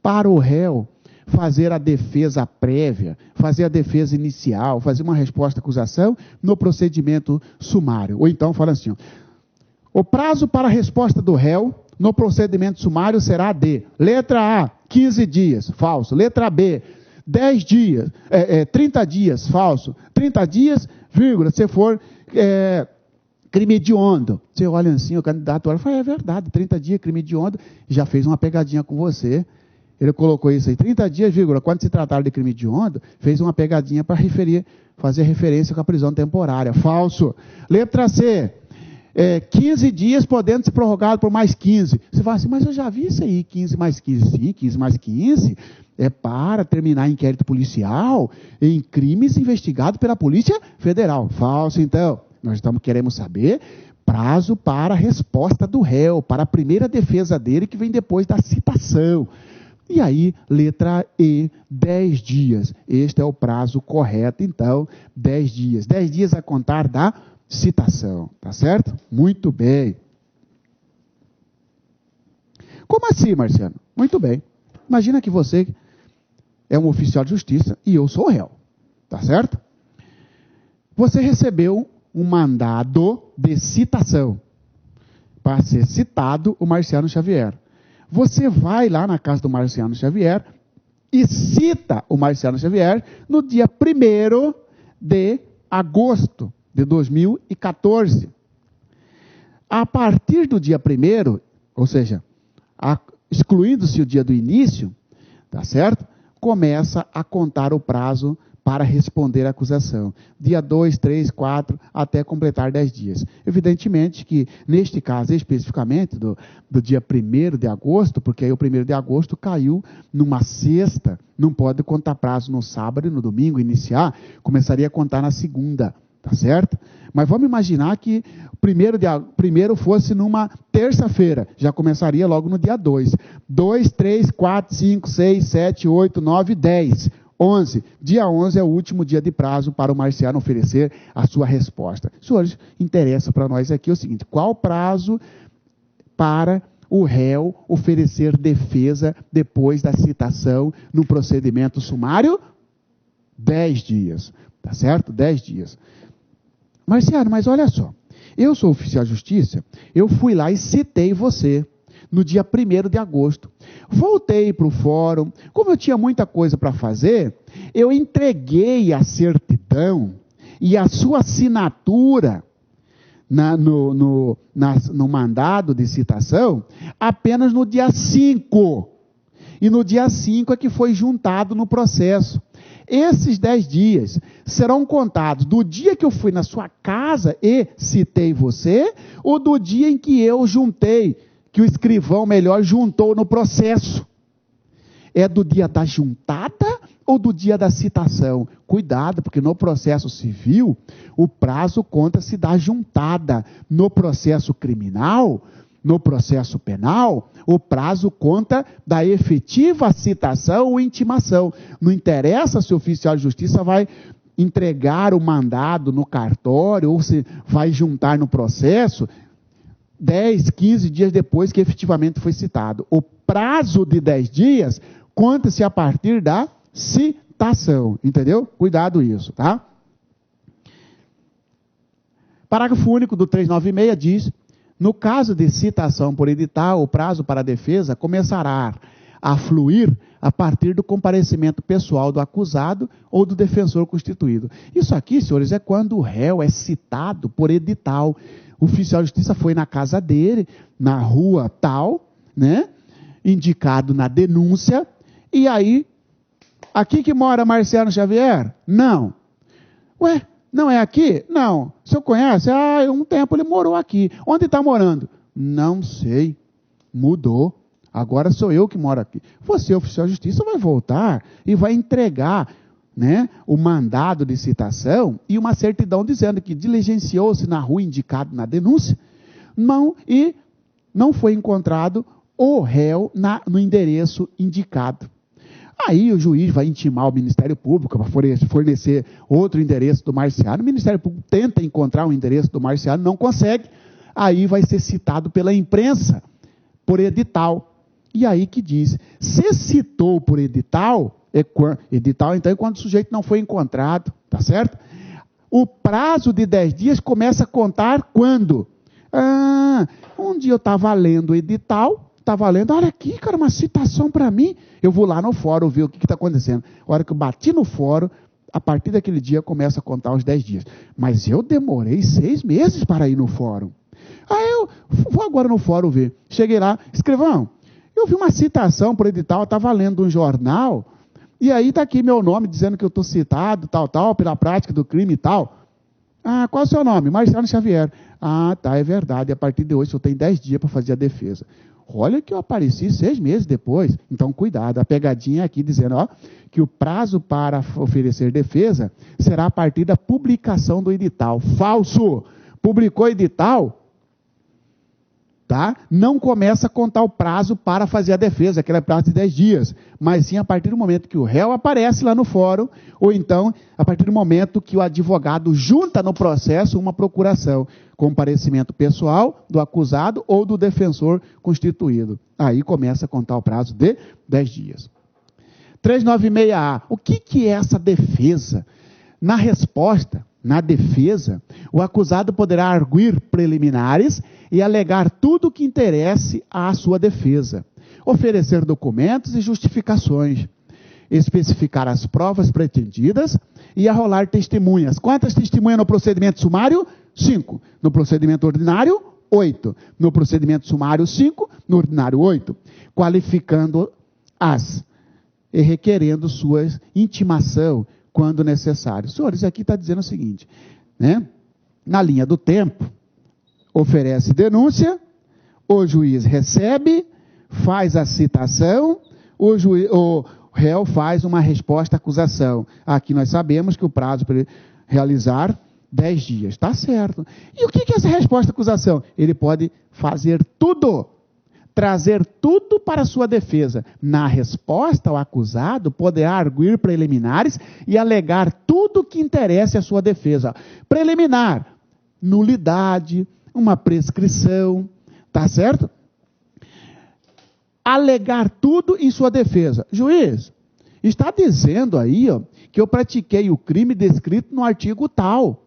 Speaker 1: para o réu fazer a defesa prévia, fazer a defesa inicial, fazer uma resposta à acusação no procedimento sumário. Ou então fala assim, ó, o prazo para a resposta do réu no procedimento sumário será de letra A, 15 dias, falso. Letra B, 10 dias, 30 dias, falso. 30 dias, vírgula, se for crime hediondo. Você olha assim, o candidato olha e fala, é verdade, 30 dias, crime hediondo, já fez uma pegadinha com você. Ele colocou isso aí, 30 dias, vírgula, quando se tratar de crime hediondo, fez uma pegadinha para fazer referência com a prisão temporária. Falso. Letra C, 15 dias podendo ser prorrogado por mais 15. Você fala assim, mas eu já vi isso aí, 15 mais 15. Sim, 15 mais 15 é para terminar inquérito policial em crimes investigados pela Polícia Federal. Falso, então. Nós queremos saber prazo para a resposta do réu, para a primeira defesa dele, que vem depois da citação. E aí, letra E, 10 dias. Este é o prazo correto, então, 10 dias. 10 dias a contar da citação, tá certo? Muito bem. Como assim, Marciano? Muito bem. Imagina que você é um oficial de justiça e eu sou o réu, tá certo? Você recebeu um mandado de citação para ser citado o Marciano Xavier. Você vai lá na casa do Marciano Xavier e cita o Marciano Xavier no dia 1º de agosto de 2014. A partir do dia 1º, ou seja, excluindo-se o dia do início, tá certo? Começa a contar o prazo para responder à acusação. Dia 2, 3, 4, até completar 10 dias. Evidentemente que, neste caso especificamente, do dia 1º de agosto, porque aí o 1º de agosto caiu numa sexta, não pode contar prazo no sábado e no domingo, iniciar, começaria a contar na segunda, tá certo? Mas vamos imaginar que o primeiro fosse numa terça-feira, já começaria logo no dia 2. 2, 3, 4, 5, 6, 7, 8, 9, 10. 11. Dia 11 é o último dia de prazo para o Marciano oferecer a sua resposta. Senhores, interessa para nós aqui o seguinte, qual o prazo para o réu oferecer defesa depois da citação no procedimento sumário? 10 dias, tá certo? 10 dias. Marciano, mas olha só, eu sou oficial de justiça, eu fui lá e citei você no dia 1º de agosto. Voltei para o fórum, como eu tinha muita coisa para fazer, eu entreguei a certidão e a sua assinatura no mandado de citação apenas no dia 5. E no dia 5 é que foi juntado no processo. Esses 10 dias serão contados do dia que eu fui na sua casa e citei você, ou do dia em que eu juntei, que o escrivão melhor juntou no processo. É do dia da juntada ou do dia da citação? Cuidado, porque no processo civil, o prazo conta-se da juntada. No processo criminal, no processo penal, o prazo conta da efetiva citação ou intimação. Não interessa se o oficial de justiça vai entregar o mandado no cartório ou se vai juntar no processo 10, 15 dias depois que efetivamente foi citado. O prazo de 10 dias conta-se a partir da citação. Entendeu? Cuidado isso, tá? Parágrafo único do 396 diz: no caso de citação por edital, o prazo para a defesa começará a fluir a partir do comparecimento pessoal do acusado ou do defensor constituído. Isso aqui, senhores, é quando o réu é citado por edital. O oficial de justiça foi na casa dele, na rua tal, né? Indicado na denúncia, e aí, aqui que mora Marciano Xavier? Não. Ué, Não é aqui? Não. O senhor conhece? Um tempo ele morou aqui. Onde está morando? Não sei. Mudou. Agora sou eu que moro aqui. Você, oficial de justiça, vai voltar e vai entregar, né, o mandado de citação e uma certidão dizendo que diligenciou-se na rua indicado na denúncia, e não foi encontrado o réu no endereço indicado. Aí o juiz vai intimar o Ministério Público para fornecer outro endereço do Marciano. O Ministério Público tenta encontrar um endereço do Marciano, não consegue. Aí vai ser citado pela imprensa, por edital. E aí que diz, se citou por edital então é quando o sujeito não foi encontrado, tá certo? O prazo de 10 dias começa a contar quando? Um dia eu estava lendo o edital, olha aqui, cara, uma citação para mim. Eu vou lá no fórum ver o que está acontecendo. A hora que eu bati no fórum, a partir daquele dia começa a contar os 10 dias. Mas eu demorei 6 meses para ir no fórum. Aí eu vou agora no fórum ver. Cheguei lá, escrivão, eu vi uma citação por edital, eu estava lendo um jornal, e aí está aqui meu nome dizendo que eu estou citado, tal, pela prática do crime e tal. Qual é o seu nome? Marciano Xavier. Tá, é verdade. A partir de hoje, eu tenho 10 dias para fazer a defesa. Olha que eu apareci 6 meses depois. Então, cuidado. A pegadinha aqui dizendo que o prazo para oferecer defesa será a partir da publicação do edital. Falso! Publicou edital, tá? Não começa a contar o prazo para fazer a defesa, aquele prazo de 10 dias, mas sim a partir do momento que o réu aparece lá no fórum, ou então a partir do momento que o advogado junta no processo uma procuração, comparecimento pessoal do acusado ou do defensor constituído. Aí começa a contar o prazo de 10 dias. 396A. O que é essa defesa? Na resposta, na defesa, o acusado poderá arguir preliminares e alegar tudo o que interesse à sua defesa, oferecer documentos e justificações, especificar as provas pretendidas e arrolar testemunhas. Quantas testemunhas no procedimento sumário? 5. No procedimento ordinário, 8. No procedimento sumário, 5. No ordinário, 8. Qualificando-as e requerendo sua intimação quando necessário. Senhores, aqui está dizendo o seguinte, né? Na linha do tempo, oferece denúncia, o juiz recebe, faz a citação, o réu faz uma resposta à acusação. Aqui nós sabemos que o prazo para realizar 10 dias. Está certo. E o que é essa resposta à acusação? Ele pode fazer tudo, trazer tudo para a sua defesa. Na resposta, o acusado poderá arguir preliminares e alegar tudo que interesse à sua defesa. Preliminar, nulidade, uma prescrição, tá certo? Alegar tudo em sua defesa. Juiz, está dizendo aí, que eu pratiquei o crime descrito no artigo tal.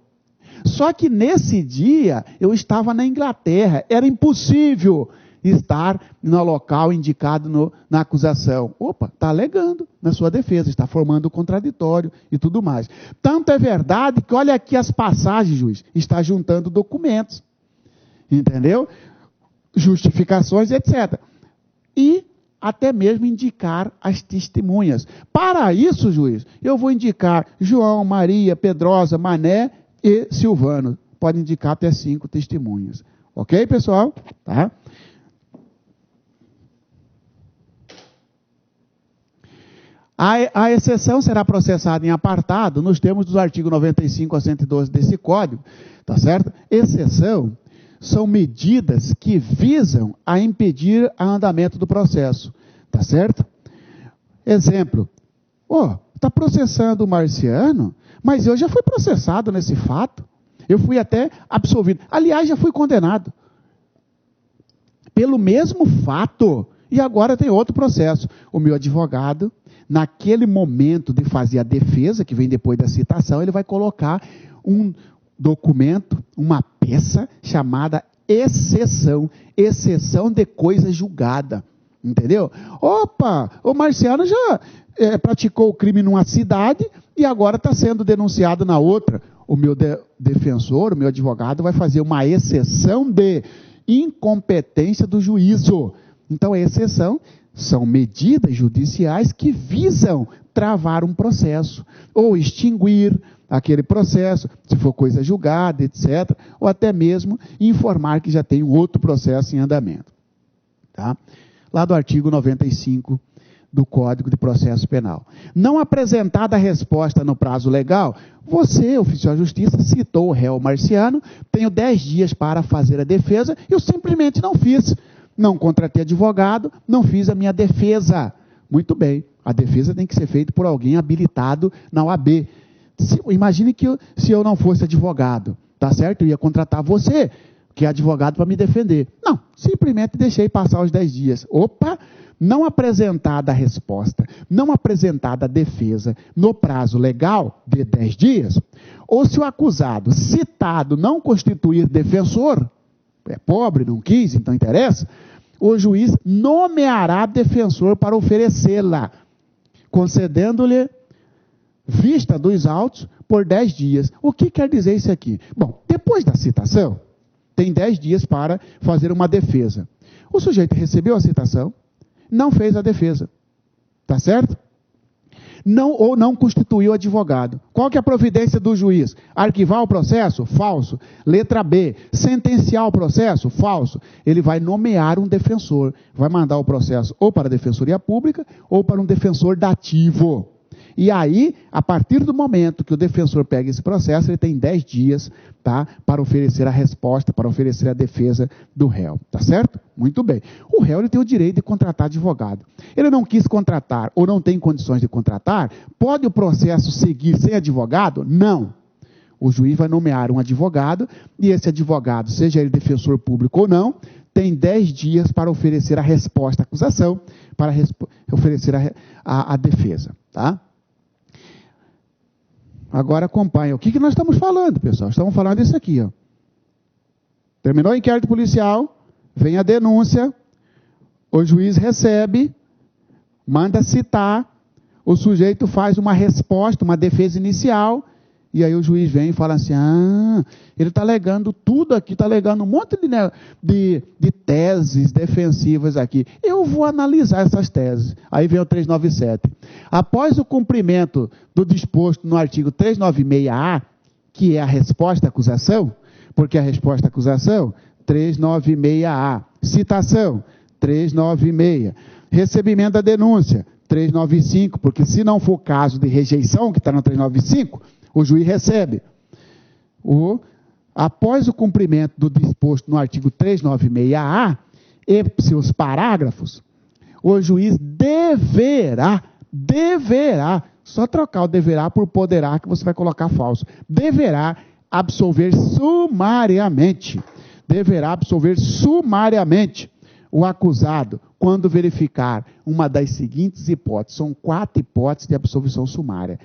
Speaker 1: Só que nesse dia eu estava na Inglaterra, era impossível estar no local indicado na acusação. Opa, está alegando na sua defesa, está formando o contraditório e tudo mais. Tanto é verdade que olha aqui as passagens, juiz, está juntando documentos. Entendeu? Justificações, etc. E até mesmo indicar as testemunhas. Para isso, juiz, eu vou indicar João, Maria, Pedrosa, Mané e Silvano. Pode indicar até 5 testemunhas. Ok, pessoal? Tá? A exceção será processada em apartado nos termos dos artigos 95 a 112 desse Código. Tá certo? Exceção são medidas que visam a impedir o andamento do processo. Tá certo? Exemplo. Está processando o Marciano, mas eu já fui processado nesse fato. Eu fui até absolvido. Aliás, já fui condenado. Pelo mesmo fato. E agora tem outro processo. O meu advogado, naquele momento de fazer a defesa, que vem depois da citação, ele vai colocar um documento, uma peça chamada exceção. Exceção de coisa julgada. Entendeu? Opa, o Marciano já praticou o crime numa cidade e agora está sendo denunciado na outra. O meu defensor, o meu advogado, vai fazer uma exceção de incompetência do juízo. Então, a exceção são medidas judiciais que visam travar um processo, ou extinguir, aquele processo, se for coisa julgada, etc., ou até mesmo informar que já tem um outro processo em andamento. Tá? Lá do artigo 95 do Código de Processo Penal. Não apresentada a resposta no prazo legal, você, oficial de justiça, citou o réu marciano, tenho 10 dias para fazer a defesa, eu simplesmente não fiz. Não contratei advogado, não fiz a minha defesa. Muito bem, a defesa tem que ser feita por alguém habilitado na OAB. Imagine que se eu não fosse advogado, tá certo? Eu ia contratar você, que é advogado, para me defender. Não, simplesmente deixei passar os 10 dias. Opa! Não apresentada a resposta, não apresentada a defesa no prazo legal de 10 dias, ou se o acusado citado não constituir defensor, é pobre, não quis, então interessa, o juiz nomeará defensor para oferecê-la, concedendo-lhe vista dos autos por 10 dias. O que quer dizer isso aqui? Bom, depois da citação, tem 10 dias para fazer uma defesa. O sujeito recebeu a citação, não fez a defesa, tá certo? Ou não constituiu advogado. Qual que é a providência do juiz? Arquivar o processo? Falso. Letra B, sentenciar o processo? Falso. Ele vai nomear um defensor, vai mandar o processo ou para a Defensoria Pública ou para um defensor dativo. E aí, a partir do momento que o defensor pega esse processo, ele tem 10 dias, tá, para oferecer a resposta, para oferecer a defesa do réu. Tá certo? Muito bem. O réu ele tem o direito de contratar advogado. Ele não quis contratar ou não tem condições de contratar, pode o processo seguir sem advogado? Não. O juiz vai nomear um advogado e esse advogado, seja ele defensor público ou não, tem 10 dias para oferecer a resposta à acusação, para oferecer a defesa. Tá? Agora acompanha. O que nós estamos falando, pessoal? Estamos falando disso aqui. Ó. Terminou o inquérito policial, vem a denúncia, o juiz recebe, manda citar, o sujeito faz uma resposta, uma defesa inicial, e aí o juiz vem e fala assim, ele está alegando tudo aqui, está alegando um monte de teses defensivas aqui. Eu vou analisar essas teses. Aí vem o 397. Após o cumprimento do disposto no artigo 396-A, que é a resposta à acusação, porque a resposta à acusação, 396-A. Citação, 396. Recebimento da denúncia, 395, porque se não for caso de rejeição, que está no 395, o juiz recebe. Após o cumprimento do disposto no artigo 396-A e seus parágrafos, o juiz deverá, só trocar o deverá por poderá, que você vai colocar falso, deverá absolver sumariamente o acusado quando verificar uma das seguintes hipóteses. São 4 hipóteses de absolvição sumária,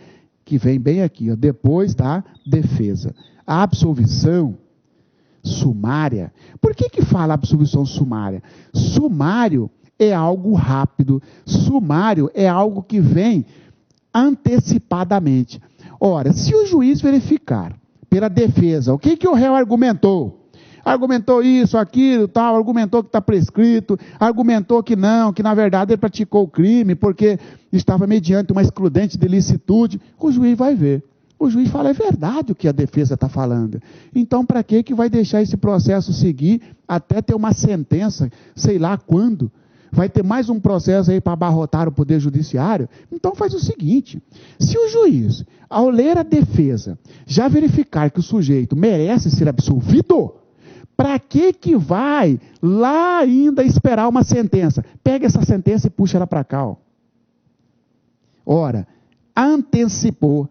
Speaker 1: que vem bem aqui, ó, depois da defesa. A absolvição sumária. Por que fala absolvição sumária? Sumário é algo rápido. Sumário é algo que vem antecipadamente. Ora, se o juiz verificar pela defesa, o que o réu argumentou? Argumentou isso, aquilo, tal, argumentou que está prescrito, argumentou que não, que na verdade ele praticou o crime porque estava mediante uma excludente de licitude. O juiz vai ver. O juiz fala, é verdade o que a defesa está falando. Então, para que vai deixar esse processo seguir até ter uma sentença, sei lá quando? Vai ter mais um processo aí para abarrotar o Poder Judiciário? Então faz o seguinte, se o juiz, ao ler a defesa, já verificar que o sujeito merece ser absolvido, para que vai lá ainda esperar uma sentença? Pega essa sentença e puxa ela para cá. Ó. Ora, antecipou,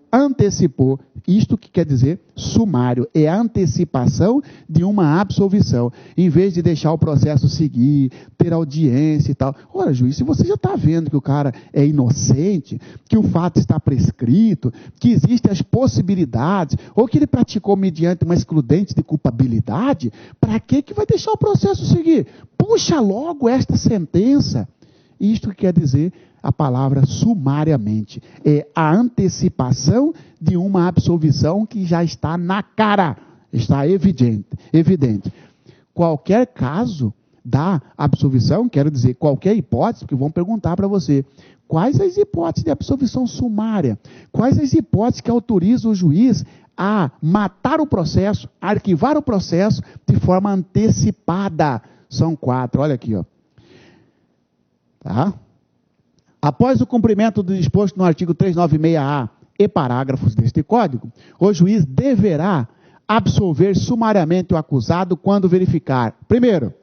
Speaker 1: isto que quer dizer sumário, é a antecipação de uma absolvição, em vez de deixar o processo seguir, ter audiência e tal. Ora, juiz, se você já está vendo que o cara é inocente, que o fato está prescrito, que existem as possibilidades, ou que ele praticou mediante uma excludente de culpabilidade, para que vai deixar o processo seguir? Puxa logo esta sentença. Isto que quer dizer a palavra sumariamente. É a antecipação de uma absolvição que já está na cara, está evidente. Qualquer caso da absolvição, quero dizer, qualquer hipótese, porque vão perguntar para você, quais as hipóteses de absolvição sumária? Quais as hipóteses que autorizam o juiz a matar o processo, a arquivar o processo de forma antecipada? São 4, olha aqui, ó. Tá? Após o cumprimento do disposto no artigo 396-A e parágrafos deste Código, o juiz deverá absolver sumariamente o acusado quando verificar, primeiro,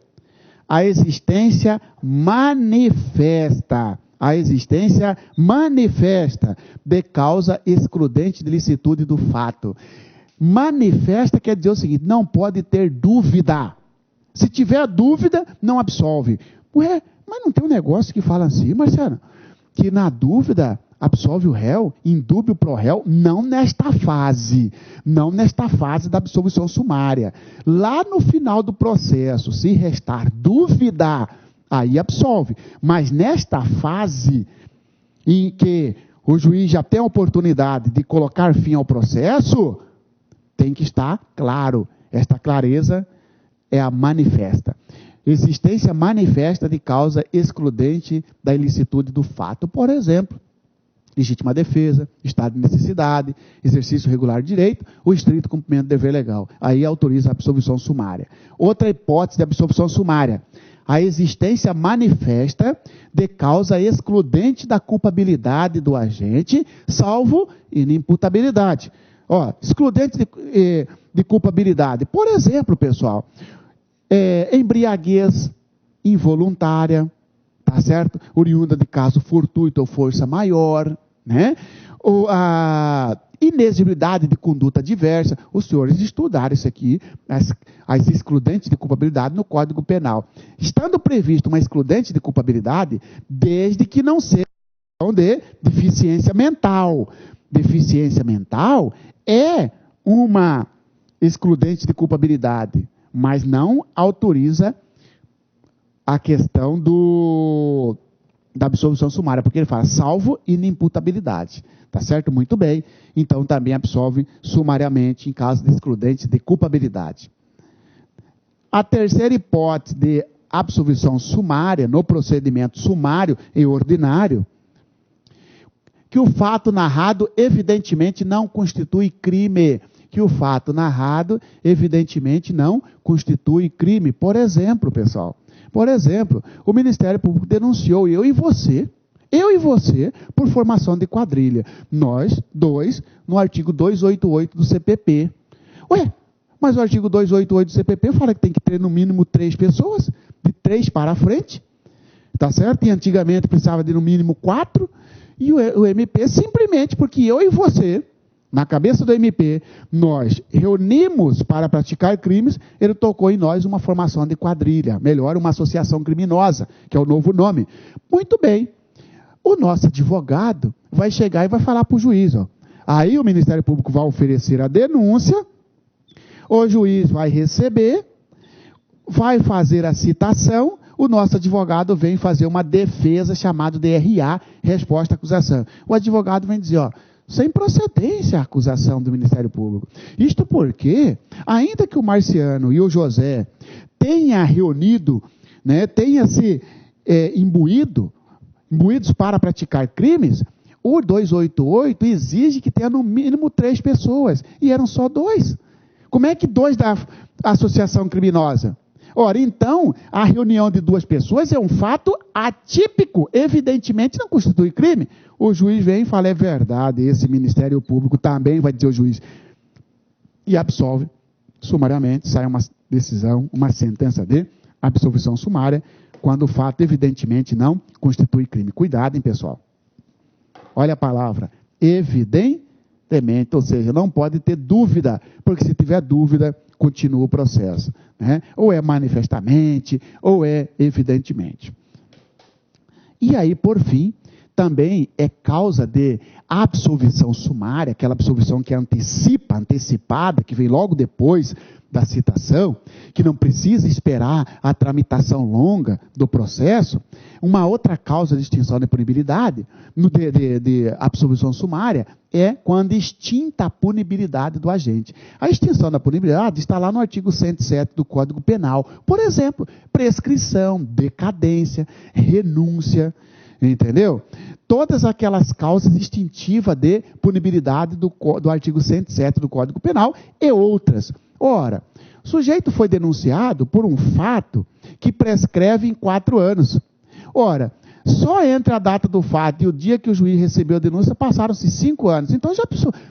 Speaker 1: a existência manifesta de causa excludente de licitude do fato. Manifesta quer dizer o seguinte, não pode ter dúvida. Se tiver dúvida, não absolve. Ué, mas não tem um negócio que fala assim, Marcelo, que na dúvida absolve o réu, indúbio pro réu, não nesta fase da absolvição sumária. Lá no final do processo, se restar dúvida, aí absolve. Mas nesta fase em que o juiz já tem a oportunidade de colocar fim ao processo, tem que estar claro. Esta clareza é a manifesta. Existência manifesta de causa excludente da ilicitude do fato. Por exemplo, legítima defesa, estado de necessidade, exercício regular de direito, o estrito cumprimento do dever legal. Aí autoriza a absolvição sumária. Outra hipótese de absolvição sumária, a existência manifesta de causa excludente da culpabilidade do agente, salvo inimputabilidade. Ó, excludente de culpabilidade. Por exemplo, pessoal, embriaguez involuntária, tá certo? Oriunda de caso fortuito ou força maior, né? Ou a inexigibilidade de conduta diversa. Os senhores estudaram isso aqui, as excludentes de culpabilidade no Código Penal. Estando previsto uma excludente de culpabilidade, desde que não seja de deficiência mental. Deficiência mental é uma excludente de culpabilidade, mas não autoriza a questão da absolvição sumária, porque ele fala salvo inimputabilidade. Tá certo? Muito bem. Então também absolve sumariamente em caso de excludente de culpabilidade. A terceira hipótese de absolvição sumária no procedimento sumário e ordinário, que o fato narrado evidentemente não constitui crime. Que o fato narrado evidentemente não constitui crime. Por exemplo, pessoal, o Ministério Público denunciou eu e você, por formação de quadrilha. Nós, dois, no artigo 288 do CPP. Ué, mas o artigo 288 do CPP fala que tem que ter no mínimo 3 pessoas, de 3 para frente, tá certo? E antigamente precisava de no mínimo 4, e o MP simplesmente porque eu e você, na cabeça do MP, nós reunimos para praticar crimes, ele tocou em nós uma formação de quadrilha, melhor, uma associação criminosa, que é o novo nome. Muito bem. O nosso advogado vai chegar e vai falar para o juiz, ó. Aí o Ministério Público vai oferecer a denúncia, o juiz vai receber, vai fazer a citação, o nosso advogado vem fazer uma defesa chamada DRA, resposta à acusação. O advogado vem dizer, ó, sem procedência a acusação do Ministério Público. Isto porque, ainda que o Marciano e o José tenham reunido, né, tenham se imbuídos para praticar crimes, o 288 exige que tenha no mínimo 3 pessoas, e eram só 2. Como é que 2 da associação criminosa? Ora, então, a reunião de 2 pessoas é um fato atípico, evidentemente não constitui crime. O juiz vem e fala, é verdade, esse Ministério Público também vai dizer ao juiz, e absolve sumariamente, sai uma decisão, uma sentença de absolvição sumária, quando o fato evidentemente não constitui crime. Cuidado, hein, pessoal. Olha a palavra, evidentemente, ou seja, não pode ter dúvida, porque se tiver dúvida, continua o processo, né? Ou é manifestamente, ou é evidentemente. E aí, por fim, também é causa de absolvição sumária, aquela absolvição que é antecipada, que vem logo depois da citação, que não precisa esperar a tramitação longa do processo. Uma outra causa de extinção da punibilidade, de absolvição sumária, é quando extinta a punibilidade do agente. A extinção da punibilidade está lá no artigo 107 do Código Penal. Por exemplo, prescrição, decadência, renúncia, entendeu? Todas aquelas causas extintivas de punibilidade do artigo 107 do Código Penal e outras. Ora, o sujeito foi denunciado por um fato que prescreve em 4 anos. Ora, só entre a data do fato e o dia que o juiz recebeu a denúncia passaram-se 5 anos. Então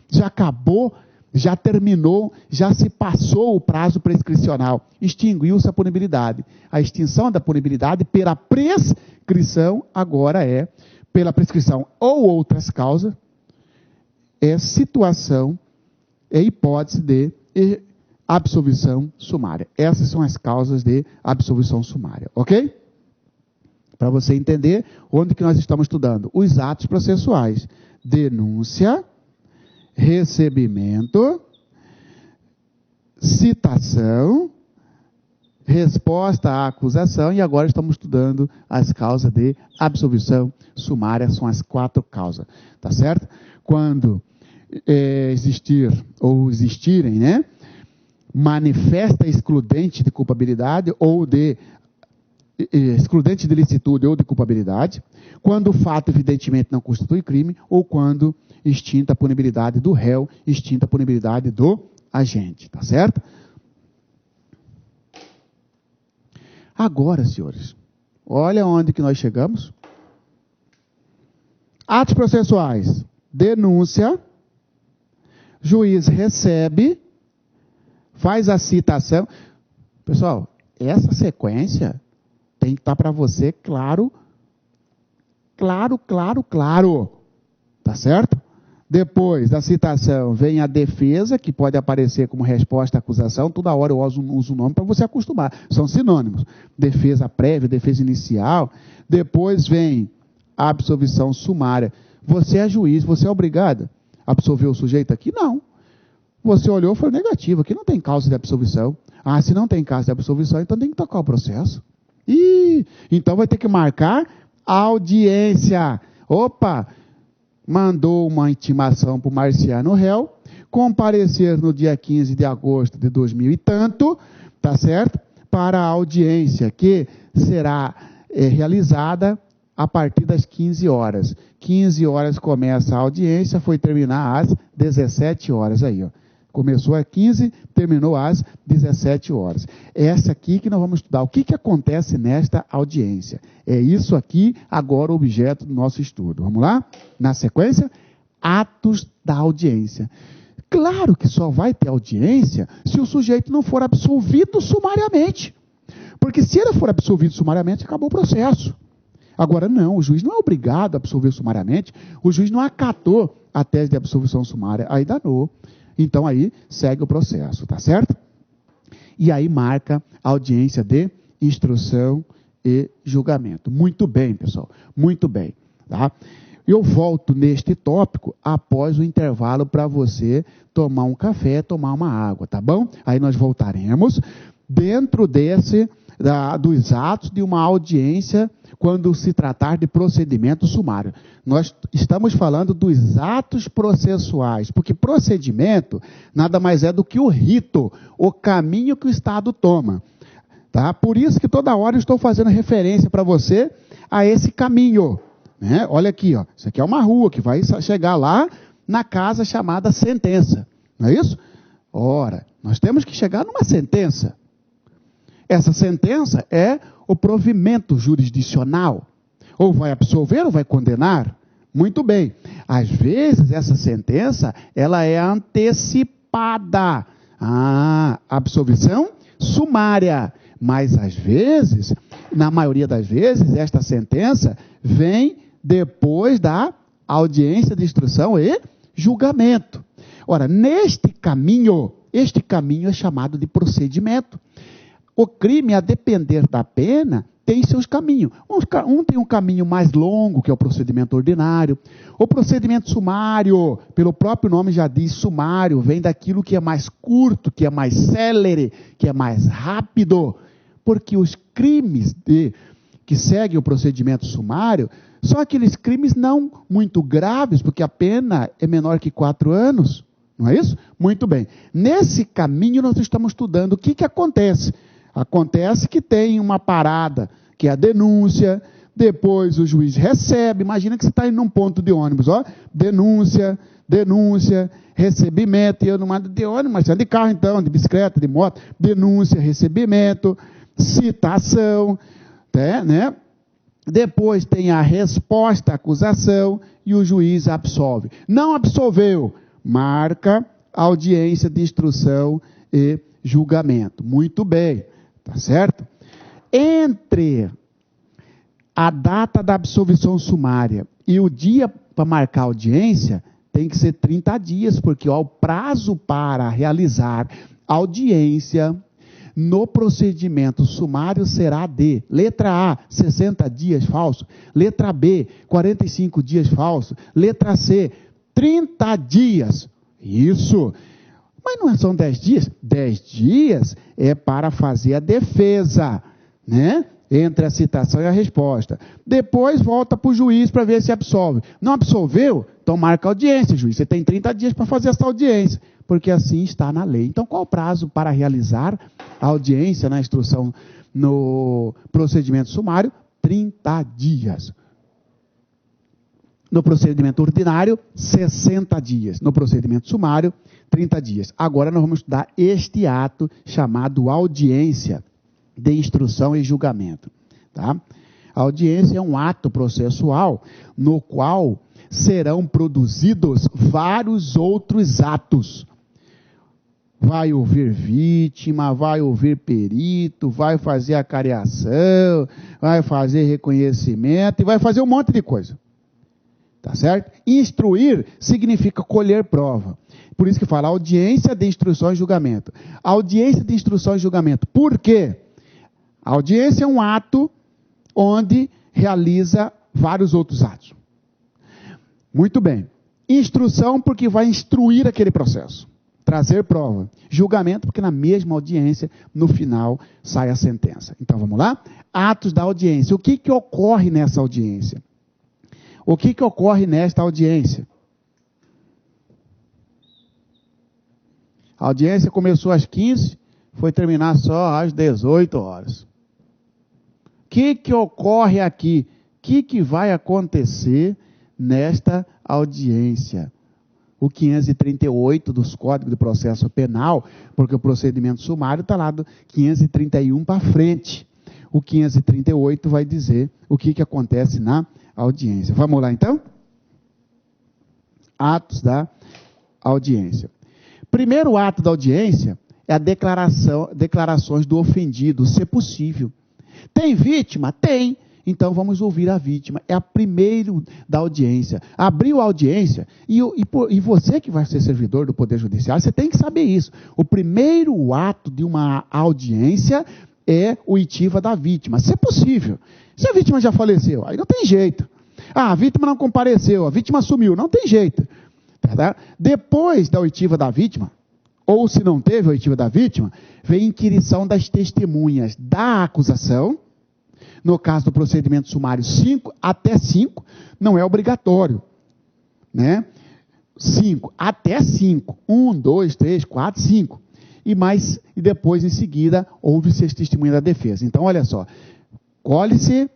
Speaker 1: já acabou, já terminou, já se passou o prazo prescricional. Extinguiu-se a punibilidade. A extinção da punibilidade pela prescrição agora é, pela prescrição ou outras causas, é situação, é hipótese de absolvição sumária. Essas são as causas de absolvição sumária, ok? Para você entender onde que nós estamos estudando. Os atos processuais. Denúncia, recebimento, citação, resposta à acusação e agora estamos estudando as causas de absolvição sumária. São as 4 causas, tá certo? Quando existirem, né? Manifesta excludente de culpabilidade ou de excludente de licitude ou de culpabilidade, quando o fato evidentemente não constitui crime ou quando extinta a punibilidade do réu, extinta a punibilidade do agente, tá certo? Agora, senhores, olha onde que nós chegamos. Atos processuais, denúncia, juiz recebe, faz a citação. Pessoal, essa sequência tem que estar para você claro. Tá certo? Depois da citação vem a defesa, que pode aparecer como resposta à acusação. Toda hora eu uso o nome para você acostumar. São sinônimos. Defesa prévia, defesa inicial. Depois vem a absolvição sumária. Você é juiz, você é obrigado a absolver o sujeito aqui? Não. Você olhou e foi negativo. Aqui não tem causa de absolvição. Ah, se não tem causa de absolvição, então tem que tocar o processo. Então vai ter que marcar audiência. Opa, mandou uma intimação para o Marciano réu, comparecer no dia 15 de agosto de 2000 e tanto, tá certo? Para a audiência que será realizada a partir das 15 horas. 15 horas começa a audiência, foi terminar às 17 horas aí, ó. Começou às 15, terminou às 17 horas. É essa aqui que nós vamos estudar. O que acontece nesta audiência? É isso aqui, agora, o objeto do nosso estudo. Vamos lá? Na sequência, atos da audiência. Claro que só vai ter audiência se o sujeito não for absolvido sumariamente. Porque se ele for absolvido sumariamente, acabou o processo. Agora, não, o juiz não é obrigado a absolver sumariamente, o juiz não acatou a tese de absolvição sumária, aí danou. Então, aí segue o processo, tá certo? E aí marca a audiência de instrução e julgamento. Muito bem, pessoal, muito bem. Tá? Eu volto neste tópico após o intervalo para você tomar um café, tomar uma água, tá bom? Aí nós voltaremos dentro dos atos de uma audiência quando se tratar de procedimento sumário. Nós estamos falando dos atos processuais, porque procedimento nada mais é do que o rito, o caminho que o Estado toma. Tá? Por isso que toda hora eu estou fazendo referência para você a esse caminho. Né? Olha aqui, ó. Isso aqui é uma rua que vai chegar lá na casa chamada sentença. Não é isso? Ora, nós temos que chegar numa sentença. Essa sentença é o provimento jurisdicional. Ou vai absolver ou vai condenar. Muito bem. Às vezes, essa sentença, ela é antecipada. Absolvição sumária. Mas, às vezes, na maioria das vezes, esta sentença vem depois da audiência de instrução e julgamento. Ora, este caminho é chamado de procedimento. O crime, a depender da pena, tem seus caminhos. Um tem um caminho mais longo, que é o procedimento ordinário. O procedimento sumário, pelo próprio nome já diz sumário, vem daquilo que é mais curto, que é mais célere, que é mais rápido. Porque os crimes que seguem o procedimento sumário são aqueles crimes não muito graves, porque a pena é menor que 4 anos. Não é isso? Muito bem. Nesse caminho nós estamos estudando o que acontece. Acontece que tem uma parada, que é a denúncia, depois o juiz recebe, imagina que você está indo num ponto de ônibus, ó, denúncia, recebimento, e eu não ando de ônibus, mas de carro então, de bicicleta, de moto, denúncia, recebimento, citação, né? Depois tem a resposta à acusação e o juiz absolve. Não absolveu, marca audiência de instrução e julgamento. Muito bem, tá certo? Entre a data da absolvição sumária e o dia para marcar a audiência, tem que ser 30 dias, porque ó, o prazo para realizar audiência no procedimento sumário será de letra A, 60 dias falso, letra B, 45 dias falso, letra C, 30 dias. Isso. Mas não são 10 dias? 10 dias é para fazer a defesa, né? Entre a citação e a resposta. Depois volta para o juiz para ver se absolve. Não absolveu? Então marca a audiência, juiz. Você tem 30 dias para fazer essa audiência, porque assim está na lei. Então qual o prazo para realizar a audiência na instrução no procedimento sumário? 30 dias. No procedimento ordinário, 60 dias. No procedimento sumário, 30 dias. Agora nós vamos estudar este ato chamado audiência de instrução e julgamento. Tá? A audiência é um ato processual no qual serão produzidos vários outros atos. Vai ouvir vítima, vai ouvir perito, vai fazer acariação, vai fazer reconhecimento e vai fazer um monte de coisa. Tá certo? Instruir significa colher prova. Por isso que fala audiência de instrução e julgamento. Audiência de instrução e julgamento. Por quê? A audiência é um ato onde realiza vários outros atos. Muito bem. Instrução porque vai instruir aquele processo. Trazer prova. Julgamento porque na mesma audiência, no final, sai a sentença. Então vamos lá? Atos da audiência. O que ocorre nessa audiência? O que ocorre nesta audiência? A audiência começou às 15, foi terminar só às 18 horas. O que ocorre aqui? O que vai acontecer nesta audiência? O 538 dos Códigos de Processo Penal, porque o procedimento sumário está lá do 531 para frente. O 538 vai dizer o que acontece na audiência. Vamos lá então? Atos da audiência. Primeiro ato da audiência é a declarações do ofendido, se possível. Tem vítima? Tem. Então vamos ouvir a vítima. É a primeiro da audiência. Abriu a audiência e você que vai ser servidor do Poder Judiciário, você tem que saber isso. O primeiro ato de uma audiência é o oitiva da vítima, se possível. Se a vítima já faleceu, aí não tem jeito. Ah, a vítima não compareceu, a vítima sumiu, não tem jeito. Tá? Depois da oitiva da vítima, ou se não teve a oitiva da vítima, vem a inquirição das testemunhas da acusação. No caso do procedimento sumário, 5 até 5, não é obrigatório. Né? 5 até 5. 1, 2, 3, 4, 5. E depois, em seguida, ouve-se as testemunhas da defesa. Então, olha só. Colhe-se,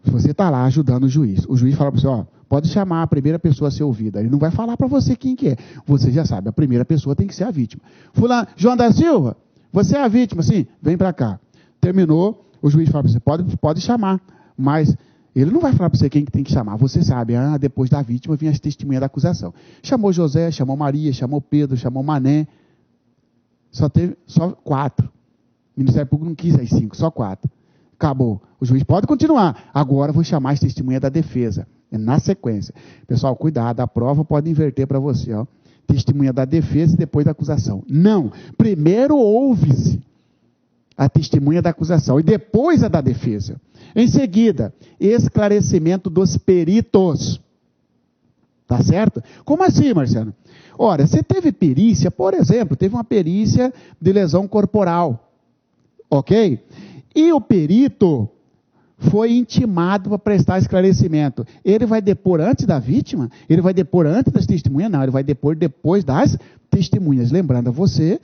Speaker 1: você está lá ajudando o juiz. O juiz fala para você, ó, pode chamar a primeira pessoa a ser ouvida. Ele não vai falar para você quem que é. Você já sabe, a primeira pessoa tem que ser a vítima. Fulano, João da Silva, você é a vítima, sim? Vem para cá. Terminou. O juiz fala para você, pode chamar, mas ele não vai falar para você quem que tem que chamar. Você sabe, depois da vítima vinha as testemunhas da acusação. Chamou José, chamou Maria, chamou Pedro, chamou Mané. Só 4. O Ministério Público não quis as 5, só 4. Acabou. O juiz pode continuar. Agora vou chamar as testemunhas da defesa. É na sequência. Pessoal, cuidado, a prova pode inverter para você. Ó. Testemunha da defesa e depois da acusação. Não. Primeiro ouve-se a testemunha da acusação e depois a da defesa. Em seguida, esclarecimento dos peritos. Tá certo? Como assim, Marciano? Ora, você teve perícia, por exemplo, teve uma perícia de lesão corporal, ok? E o perito foi intimado para prestar esclarecimento. Ele vai depor antes da vítima? Ele vai depor antes das testemunhas? Não, ele vai depor depois das testemunhas. Lembrando a você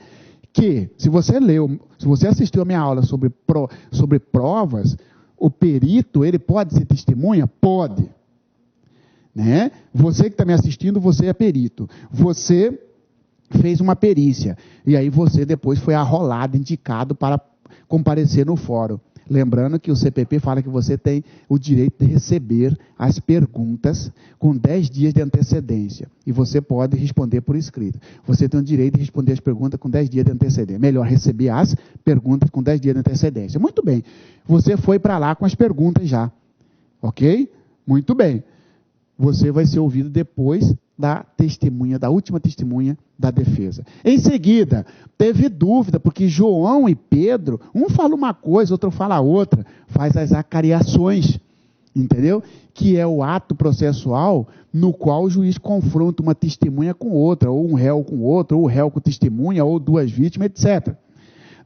Speaker 1: que, se você assistiu a minha aula sobre provas, o perito, ele pode ser testemunha? Pode. Né? Você que está me assistindo, você é perito. Você fez uma perícia. E aí você depois foi arrolado, indicado para comparecer no fórum. Lembrando que o CPP fala que você tem o direito de receber as perguntas com 10 dias de antecedência. E você pode responder por escrito. Você tem o direito de responder as perguntas com 10 dias de antecedência. Melhor receber as perguntas com 10 dias de antecedência. Muito bem. Você foi para lá com as perguntas já. Ok? Muito bem. Você vai ser ouvido depois da testemunha, da última testemunha da defesa. Em seguida, teve dúvida, porque João e Pedro, um fala uma coisa, outro fala outra, faz as acariações, entendeu? Que é o ato processual no qual o juiz confronta uma testemunha com outra, ou um réu com outro, ou o réu com testemunha, ou duas vítimas, etc.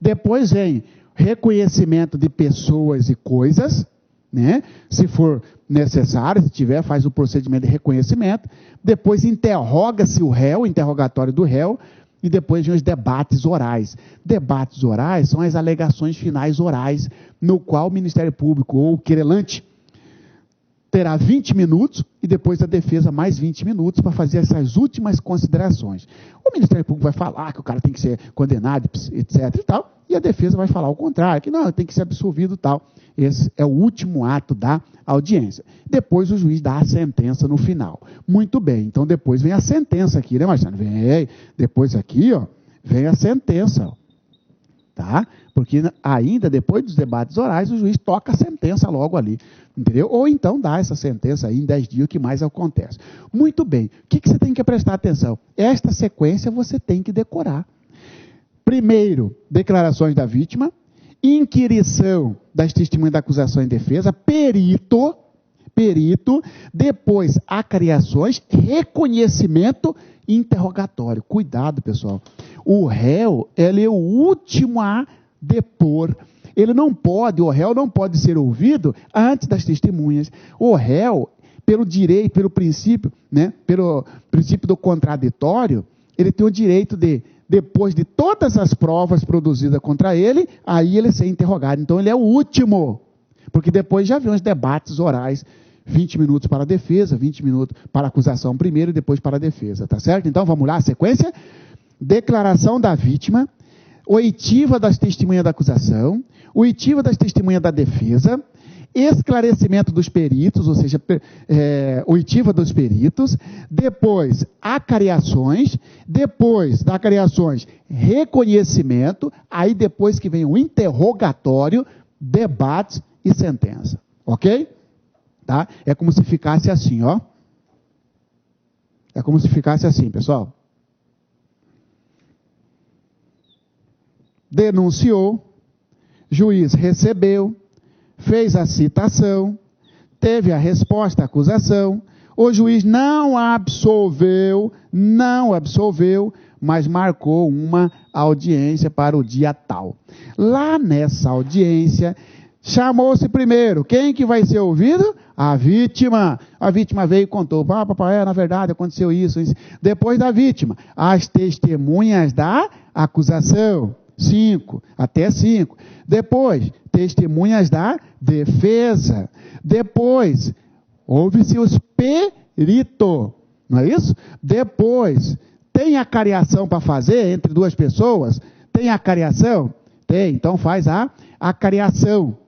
Speaker 1: Depois vem reconhecimento de pessoas e coisas, né? Se for necessário, se tiver, faz o procedimento de reconhecimento. Depois interroga-se o réu, interrogatório do réu, e depois vem os debates orais. Debates orais são as alegações finais orais, no qual o Ministério Público ou o querelante terá 20 minutos e depois a defesa mais 20 minutos para fazer essas últimas considerações. O Ministério Público vai falar que o cara tem que ser condenado, etc. e tal, e a defesa vai falar o contrário, que não, tem que ser absolvido e tal. Esse é o último ato da audiência. Depois o juiz dá a sentença no final. Muito bem, então depois vem a sentença aqui, né, Marcelo? Vem, depois aqui, ó, vem a sentença, ó, tá? Porque ainda depois dos debates orais, o juiz toca a sentença logo ali, entendeu? Ou então dá essa sentença aí em 10 dias, o que mais acontece. Muito bem, o que você tem que prestar atenção? Esta sequência você tem que decorar. Primeiro, declarações da vítima, inquirição das testemunhas da acusação e defesa, perito, depois acariações, reconhecimento e interrogatório. Cuidado, pessoal. O réu, ele é o último a depor. O réu não pode ser ouvido antes das testemunhas. O réu, pelo direito, pelo princípio do contraditório, ele tem o direito de, depois de todas as provas produzidas contra ele, aí ele ser interrogado. Então ele é o último, porque depois já vem os debates orais, 20 minutos para a defesa, 20 minutos para a acusação primeiro e depois para a defesa, tá certo? Então vamos lá, a sequência: declaração da vítima, oitiva das testemunhas da acusação, oitiva das testemunhas da defesa, esclarecimento dos peritos, ou seja, oitiva dos peritos, depois acariações, depois da acariações reconhecimento, aí depois que vem o interrogatório, debate e sentença, ok? Tá? É como se ficasse assim, ó. É como se ficasse assim, pessoal. Denunciou, juiz recebeu, fez a citação, teve a resposta à acusação, o juiz não absolveu, mas marcou uma audiência para o dia tal. Lá nessa audiência, chamou-se primeiro, quem que vai ser ouvido? A vítima. A vítima veio e contou, papai, na verdade aconteceu isso. Depois da vítima, as testemunhas da acusação. 5, até 5. Depois, testemunhas da defesa. Depois, houve-se os peritos, não é isso? Depois, tem acariação para fazer entre duas pessoas? Tem acariação? Tem, então faz a acariação.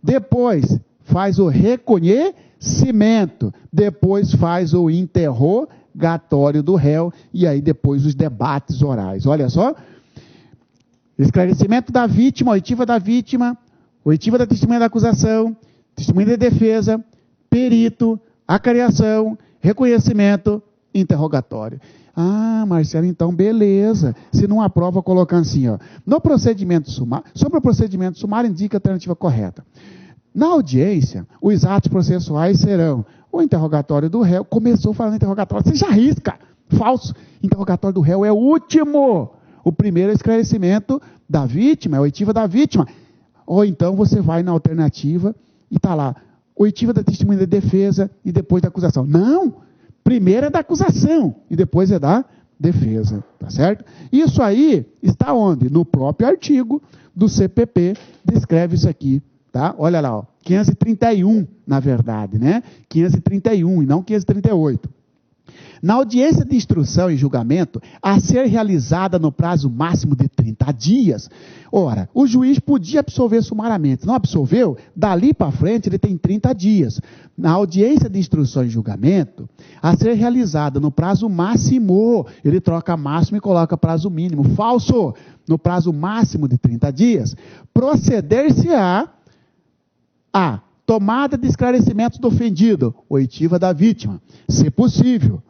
Speaker 1: Depois, faz o reconhecimento. Depois, faz o interrogatório do réu. E aí, depois, os debates orais. Olha só. Esclarecimento da vítima, oitiva da vítima, oitiva da testemunha da acusação, testemunha da defesa, perito, acariação, reconhecimento, interrogatório. Ah, Marcelo, então beleza. Se não aprova, colocando assim, ó. No procedimento sumário, sobre o procedimento sumário, indica a alternativa correta. Na audiência, os atos processuais serão o interrogatório do réu. Começou falando interrogatório, você já risca. Falso. Interrogatório do réu é o último. O primeiro é o esclarecimento da vítima, é a oitiva da vítima. Ou então você vai na alternativa e está lá, oitiva da testemunha da defesa e depois da acusação. Não! Primeiro é da acusação e depois é da defesa, tá certo? Isso aí está onde? No próprio artigo do CPP, descreve isso aqui, tá? Olha lá, ó, 531, na verdade, né? 531 e não 538. Na audiência de instrução e julgamento, a ser realizada no prazo máximo de 30 dias, ora, o juiz podia absolver sumariamente. Não absolveu? Dali para frente ele tem 30 dias. Na audiência de instrução e julgamento, a ser realizada no prazo máximo, ele troca máximo e coloca prazo mínimo. Falso! No prazo máximo de 30 dias, proceder-se-á a tomada de esclarecimentos do ofendido, oitiva da vítima, se possível.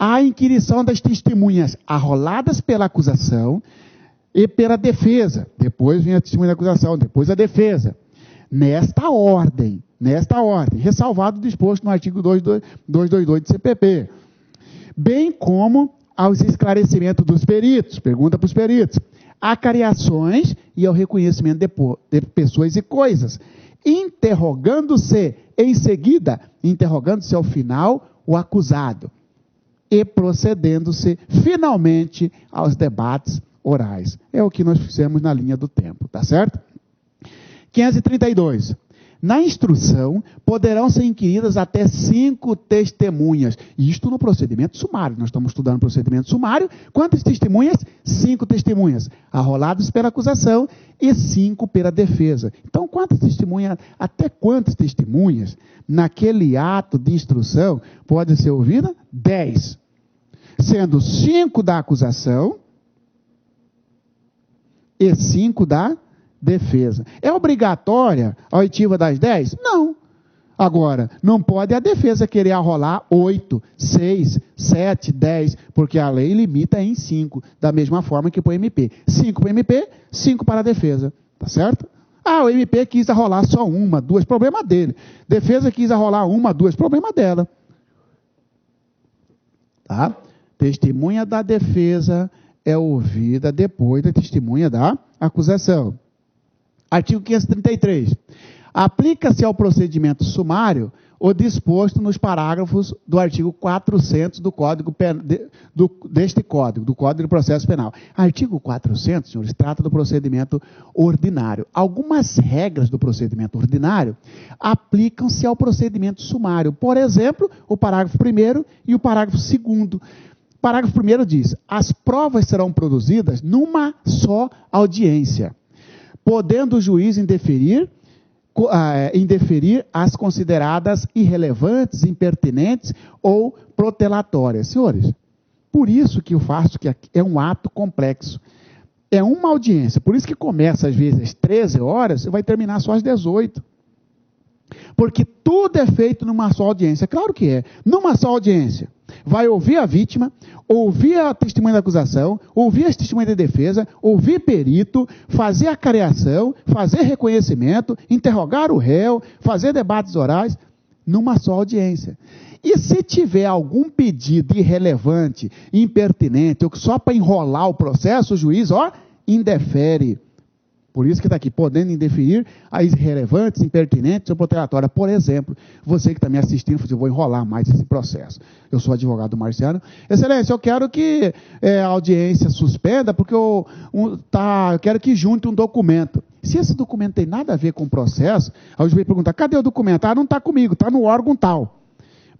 Speaker 1: A inquirição das testemunhas arroladas pela acusação e pela defesa. Depois vem a testemunha da acusação, depois a defesa. Nesta ordem, ressalvado o disposto no artigo 222 do CPP. Bem como aos esclarecimentos dos peritos, pergunta para os peritos, acariações e ao reconhecimento de pessoas e coisas, interrogando-se em seguida, interrogando-se ao final o acusado e procedendo-se finalmente aos debates orais. É o que nós fizemos na linha do tempo, tá certo? 532. Na instrução, poderão ser inquiridas até 5 testemunhas. Isto no procedimento sumário. Nós estamos estudando procedimento sumário. Quantas testemunhas? 5 testemunhas. Arroladas pela acusação e 5 pela defesa. Então, quantas testemunhas, até quantas testemunhas naquele ato de instrução pode ser ouvida? 10. Sendo 5 da acusação e 5 da defesa. É obrigatória a oitiva das 10? Não. Agora, não pode a defesa querer arrolar 8, 6, 7, 10, porque a lei limita em 5, da mesma forma que para o MP. 5 para o MP, 5 para a defesa. Tá certo? Ah, o MP quis arrolar só 1, 2, problema dele. Defesa quis arrolar 1, 2, problema dela. Tá? Testemunha da defesa é ouvida depois da testemunha da acusação. Artigo 533. Aplica-se ao procedimento sumário o disposto nos parágrafos do artigo 400 do Código deste Código, do Código de Processo Penal. Artigo 400, senhores, trata do procedimento ordinário. Algumas regras do procedimento ordinário aplicam-se ao procedimento sumário. Por exemplo, o parágrafo 1º e o parágrafo 2º. O parágrafo 1º diz: as provas serão produzidas numa só audiência, podendo o juiz indeferir as consideradas irrelevantes, impertinentes ou protelatórias. Senhores, por isso que eu faço que é um ato complexo. É uma audiência, por isso que começa às vezes às 13 horas e vai terminar só às 18. Porque tudo é feito numa só audiência. Claro que é. Numa só audiência. Vai ouvir a vítima, ouvir a testemunha da acusação, ouvir as testemunhas da defesa, ouvir perito, fazer a careação, fazer reconhecimento, interrogar o réu, fazer debates orais, numa só audiência. E se tiver algum pedido irrelevante, impertinente, ou só para enrolar o processo, o juiz, indefere. Por isso que está aqui, podendo indeferir as irrelevantes, impertinentes ou protelatórias. Por exemplo, você que está me assistindo, eu vou enrolar mais esse processo. Eu sou advogado marciano. Excelência, eu quero que a audiência suspenda, porque eu quero que junte um documento. Se esse documento tem nada a ver com o processo, aí o juiz pergunta, cadê o documento? Não está comigo, está no órgão tal.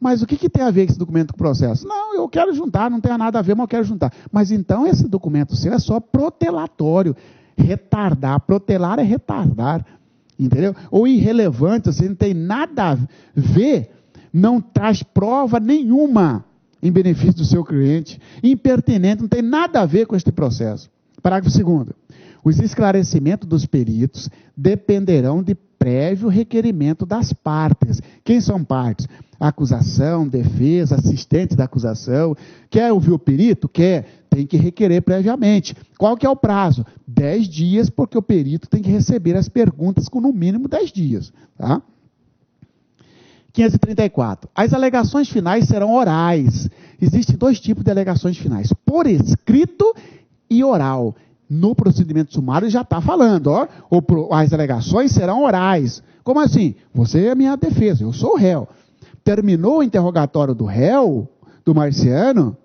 Speaker 1: Mas o que tem a ver esse documento com o processo? Não, eu quero juntar, não tem nada a ver, mas eu quero juntar. Mas então esse documento seu é só protelatório. Retardar, protelar é retardar, entendeu? Ou irrelevante, você não tem nada a ver, não traz prova nenhuma em benefício do seu cliente, impertinente, não tem nada a ver com este processo. Parágrafo 2º. Os esclarecimentos dos peritos dependerão de prévio requerimento das partes. Quem são partes? Acusação, defesa, assistente da acusação. Quer ouvir o perito? Quer. Tem que requerer previamente. Qual que é o prazo? 10 dias, porque o perito tem que receber as perguntas com no mínimo 10 dias. Tá? 534. As alegações finais serão orais. Existem 2 tipos de alegações finais: por escrito e oral. No procedimento sumário já está falando, ó, as alegações serão orais. Como assim? Você é a minha defesa, eu sou o réu. Terminou o interrogatório do réu, do Marciano,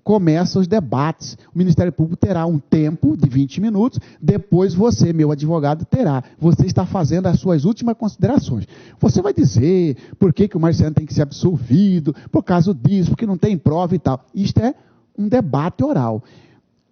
Speaker 1: começam os debates. O Ministério Público terá um tempo de 20 minutos, depois você, meu advogado, terá. Você está fazendo as suas últimas considerações. Você vai dizer por que o Marciano tem que ser absolvido, por causa disso, porque não tem prova e tal. Isto é um debate oral.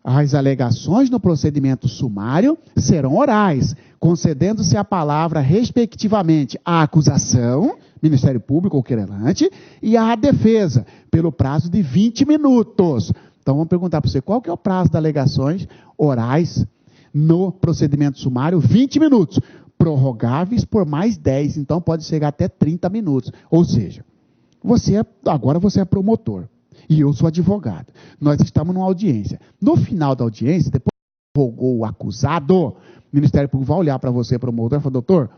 Speaker 1: As alegações no procedimento sumário serão orais, concedendo-se a palavra, respectivamente, à acusação, Ministério Público ou querelante, e à defesa, pelo prazo de 20 minutos. Então, vamos perguntar para você, qual que é o prazo das alegações orais no procedimento sumário? 20 minutos, prorrogáveis por mais 10, então pode chegar até 30 minutos. Ou seja, agora você é promotor. E eu sou advogado. Nós estamos numa audiência. No final da audiência, depois que interrogou o acusado, o Ministério Público vai olhar para você, promotor, e falar: doutor,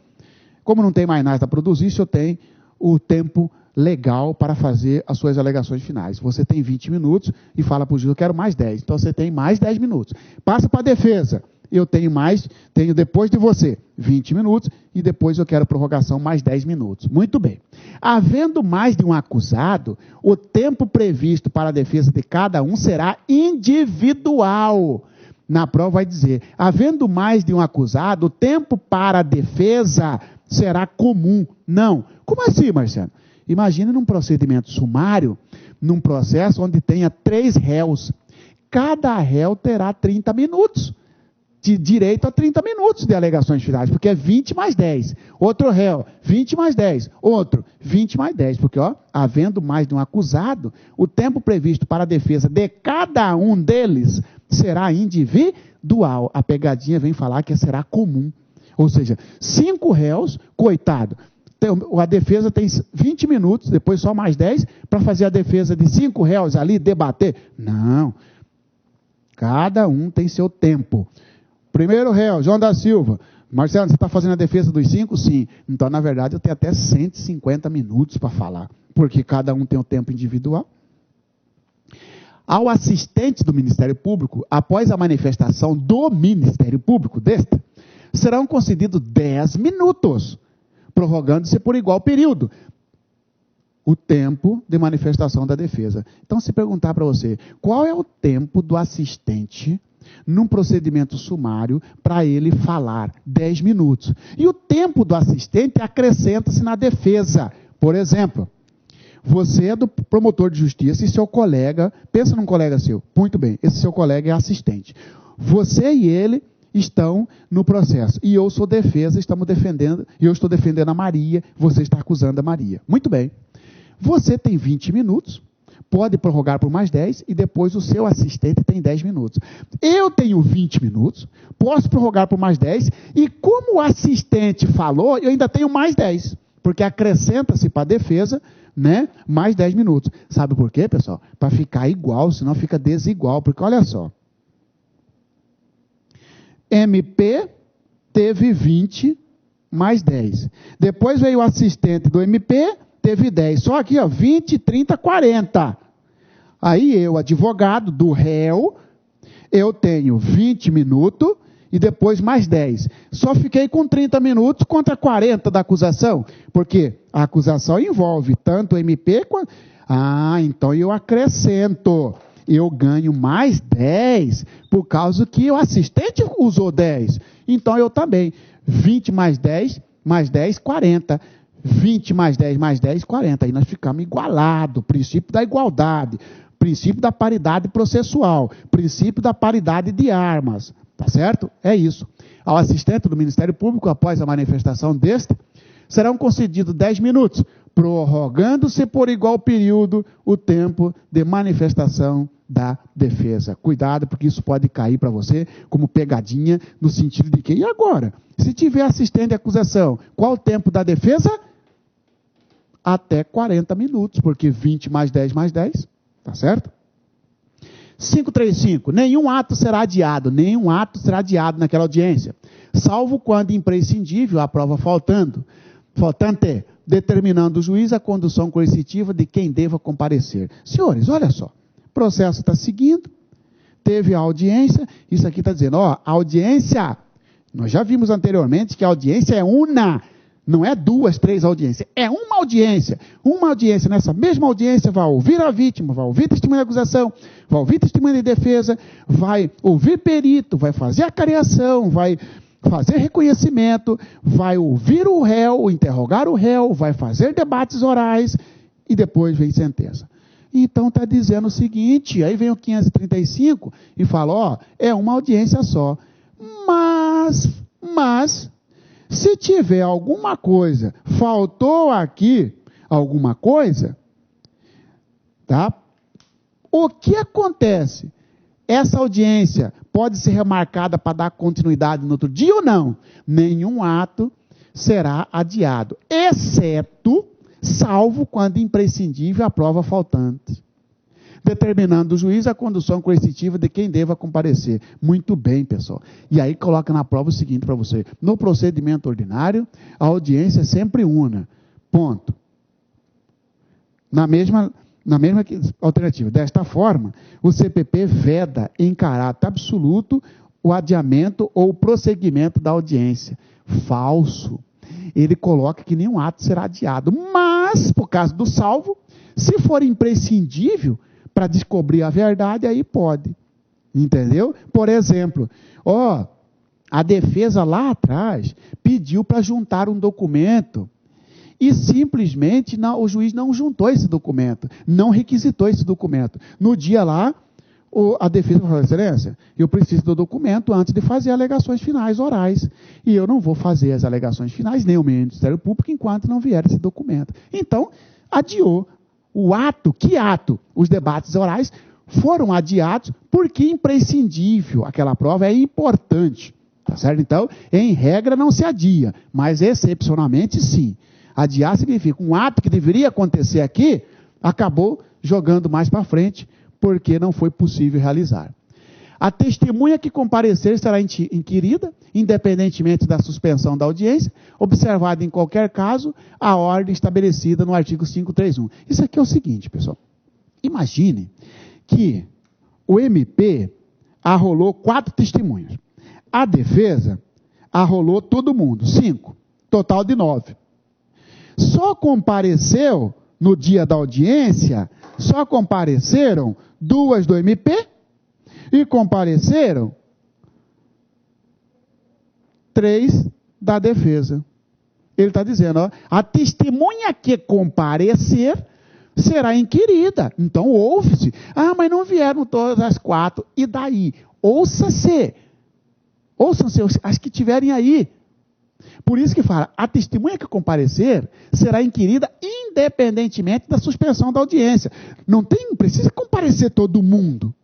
Speaker 1: como não tem mais nada a produzir, o senhor tem o tempo legal para fazer as suas alegações finais. Você tem 20 minutos e fala para o juiz: eu quero mais 10. Então você tem mais 10 minutos. Passa para a defesa. Eu tenho depois de você 20 minutos e depois eu quero prorrogação mais 10 minutos. Muito bem. Havendo mais de um acusado, o tempo previsto para a defesa de cada um será individual. Na prova vai dizer, havendo mais de um acusado, o tempo para a defesa será comum. Não. Como assim, Marcelo? Imagine num procedimento sumário, num processo onde tenha 3 réus. Cada réu terá 30 minutos. De direito a 30 minutos de alegações finais, porque é 20 mais 10. Outro réu, 20 mais 10. Outro, 20 mais 10. Porque, havendo mais de um acusado, o tempo previsto para a defesa de cada um deles será individual. A pegadinha vem falar que será comum. Ou seja, 5 réus, coitado. A defesa tem 20 minutos, depois só mais 10, para fazer a defesa de 5 réus ali, debater. Não. Cada um tem seu tempo. Primeiro réu, João da Silva. Marcelo, você está fazendo a defesa dos 5? Sim. Então, na verdade, eu tenho até 150 minutos para falar, porque cada um tem o tempo individual. Ao assistente do Ministério Público, após a manifestação do Ministério Público, serão concedidos 10 minutos, prorrogando-se por igual período o tempo de manifestação da defesa. Então, se perguntar para você, qual é o tempo do assistente num procedimento sumário para ele falar? 10 minutos. E o tempo do assistente acrescenta-se na defesa. Por exemplo, você é do promotor de justiça e seu colega, pensa num colega seu, muito bem, esse seu colega é assistente. Você e ele estão no processo, e eu sou defesa, estamos defendendo, e eu estou defendendo a Maria, você está acusando a Maria. Muito bem. Você tem 20 minutos, pode prorrogar por mais 10 e depois o seu assistente tem 10 minutos. Eu tenho 20 minutos, posso prorrogar por mais 10 e como o assistente falou, eu ainda tenho mais 10, porque acrescenta-se para a defesa, né, mais 10 minutos. Sabe por quê, pessoal? Para ficar igual, senão fica desigual, porque olha só. MP teve 20 mais 10. Depois veio o assistente do MP, teve 10. Só aqui, 20, 30, 40. Aí eu, advogado do réu, eu tenho 20 minutos e depois mais 10. Só fiquei com 30 minutos contra 40 da acusação, porque a acusação envolve tanto o MP quanto... então eu acrescento. Eu ganho mais 10 por causa que o assistente usou 10. Então eu também. 20 mais 10, 40. 20 mais 10, 40. Aí nós ficamos igualados. Princípio da igualdade. Princípio da paridade processual. Princípio da paridade de armas. Tá certo? É isso. Ao assistente do Ministério Público, após a manifestação serão concedidos 10 minutos, prorrogando-se por igual período o tempo de manifestação da defesa. Cuidado, porque isso pode cair para você como pegadinha, no sentido de que, e agora? Se tiver assistente de acusação, qual o tempo da defesa? Até 40 minutos, porque 20 mais 10 mais 10, tá certo? 535, nenhum ato será adiado naquela audiência, salvo quando imprescindível a prova faltante, determinando o juiz a condução coercitiva de quem deva comparecer. Senhores, olha só, o processo está seguindo, teve a audiência, isso aqui está dizendo, ó, audiência, nós já vimos anteriormente que a audiência é una, não é 2, 3 audiências, é uma audiência. Uma audiência, nessa mesma audiência, vai ouvir a vítima, vai ouvir testemunha de acusação, vai ouvir testemunha de defesa, vai ouvir perito, vai fazer a cariação, vai fazer reconhecimento, vai ouvir o réu, interrogar o réu, vai fazer debates orais e depois vem sentença. Então está dizendo o seguinte, aí vem o 535 e fala, ó, é uma audiência só. Mas, se tiver alguma coisa, faltou aqui alguma coisa, tá? O que acontece? Essa audiência pode ser remarcada para dar continuidade no outro dia ou não? Nenhum ato será adiado, exceto, salvo quando imprescindível a prova faltante, determinando o juiz a condução coercitiva de quem deva comparecer. Muito bem, pessoal. E aí coloca na prova o seguinte para você, no procedimento ordinário, a audiência é sempre una. Ponto. Na mesma alternativa. Desta forma, o CPP veda em caráter absoluto o adiamento ou o prosseguimento da audiência. Falso. Ele coloca que nenhum ato será adiado. Mas, por causa do salvo, se for imprescindível para descobrir a verdade, aí pode. Entendeu? Por exemplo, a defesa lá atrás pediu para juntar um documento e simplesmente o juiz não juntou esse documento, não requisitou esse documento. No dia lá, a defesa falou, excelência, eu preciso do documento antes de fazer alegações finais orais. E eu não vou fazer as alegações finais, nem o Ministério Público, enquanto não vier esse documento. Então, adiou o ato. Que ato? Os debates orais foram adiados porque imprescindível. Aquela prova é importante. Tá certo? Então, em regra, não se adia, mas excepcionalmente, sim. Adiar significa um ato que deveria acontecer aqui, acabou jogando mais para frente, porque não foi possível realizar. A testemunha que comparecer será inquirida, independentemente da suspensão da audiência, observada em qualquer caso a ordem estabelecida no artigo 531. Isso aqui é o seguinte, pessoal. Imagine que o MP arrolou 4 testemunhas. A defesa arrolou todo mundo, 5. Total de 9. Só compareceu, no dia da audiência, só compareceram 2 do MP e compareceram 3 da defesa. Ele está dizendo, a testemunha que comparecer será inquirida. Então, ouve-se. Mas não vieram todas as 4. E daí? Ouçam-se as que tiverem aí. Por isso que fala, a testemunha que comparecer será inquirida independentemente da suspensão da audiência. Não precisa comparecer todo mundo.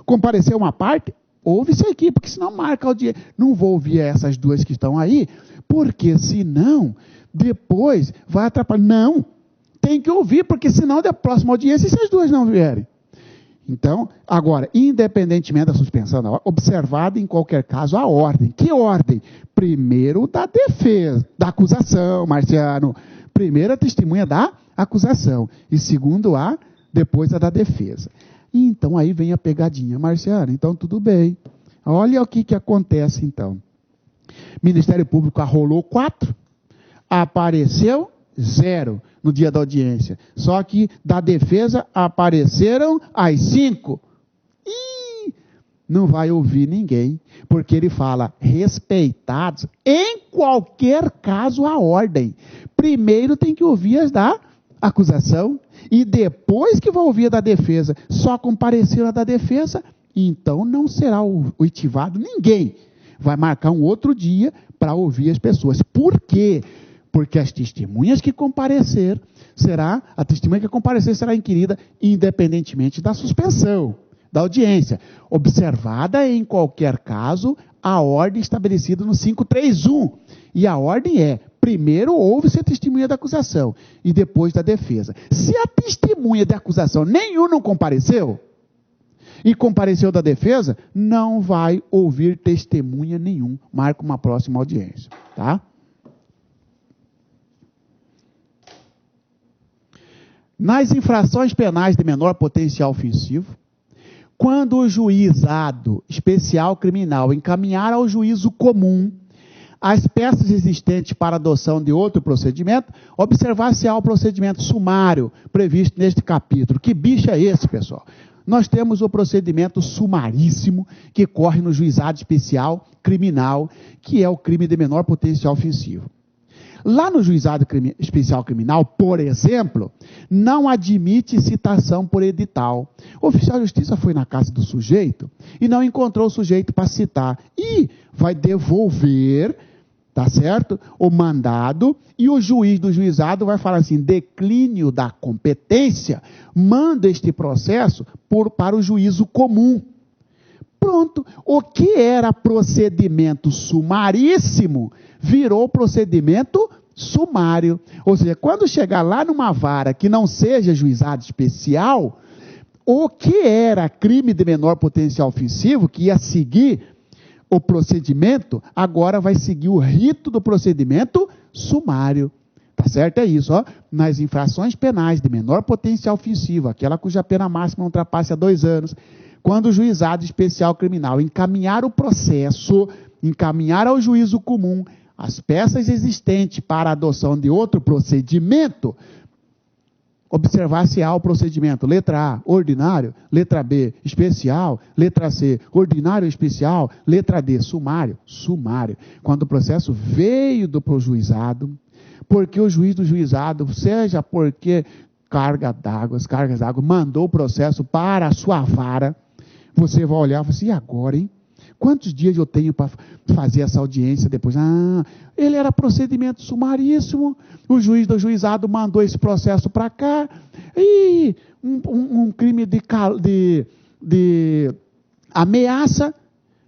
Speaker 1: Comparecer uma parte, ouve-se aqui, porque senão marca a audiência. Não vou ouvir essas 2 que estão aí, porque senão, depois vai atrapalhar. Não, tem que ouvir, porque senão da próxima audiência, se as 2 não vierem. Então, agora, independentemente da suspensão, observada em qualquer caso a ordem. Que ordem? Primeiro da defesa, da acusação, Marciano. Primeiro a testemunha da acusação. E segundo depois a da defesa. E então aí vem a pegadinha, Marciano. Então tudo bem. Olha o que acontece então. Ministério Público arrolou 4, apareceu 0 no dia da audiência. Só que da defesa apareceram as 5. Não vai ouvir ninguém, porque ele fala respeitados em qualquer caso a ordem. Primeiro tem que ouvir as da acusação e depois que vai ouvir a da defesa. Só compareceram a da defesa, então não será oitivado ninguém. Vai marcar um outro dia para ouvir as pessoas. Por quê? Porque a testemunha que comparecer será inquirida independentemente da suspensão da audiência, observada em qualquer caso a ordem estabelecida no 531. E a ordem é: primeiro ouve-se a testemunha da acusação e depois da defesa. Se a testemunha da acusação nenhum não compareceu e compareceu da defesa, não vai ouvir testemunha nenhum. Marca uma próxima audiência, tá? Nas infrações penais de menor potencial ofensivo, quando o juizado especial criminal encaminhar ao juízo comum as peças existentes para adoção de outro procedimento, observar-se-á o procedimento sumário previsto neste capítulo. Que bicho é esse, pessoal? Nós temos o procedimento sumaríssimo que corre no juizado especial criminal, que é o crime de menor potencial ofensivo. Lá no juizado especial criminal, por exemplo, não admite citação por edital. O oficial de justiça foi na casa do sujeito e não encontrou o sujeito para citar. E vai devolver, tá certo? O mandado, e o juiz do juizado vai falar assim: declínio da competência, manda este processo para o juízo comum. Pronto. O que era procedimento sumaríssimo virou procedimento sumário. Ou seja, quando chegar lá numa vara que não seja juizado especial, o que era crime de menor potencial ofensivo, que ia seguir o procedimento, agora vai seguir o rito do procedimento sumário. Tá certo? É isso, ó. Nas infrações penais de menor potencial ofensivo, aquela cuja pena máxima não ultrapasse a 2 anos, quando o juizado especial criminal encaminhar o processo, encaminhar ao juízo comum as peças existentes para a adoção de outro procedimento, observar-se-á o procedimento: letra A, ordinário; letra B, especial; letra C, ordinário especial; letra D, sumário. Sumário. Quando o processo veio do juizado, porque o juiz do juizado, seja porque cargas d'água, mandou o processo para a sua vara, você vai olhar e falar assim: e agora, hein? Quantos dias eu tenho para fazer essa audiência depois? Ele era procedimento sumaríssimo, o juiz do juizado mandou esse processo para cá, e um crime de ameaça.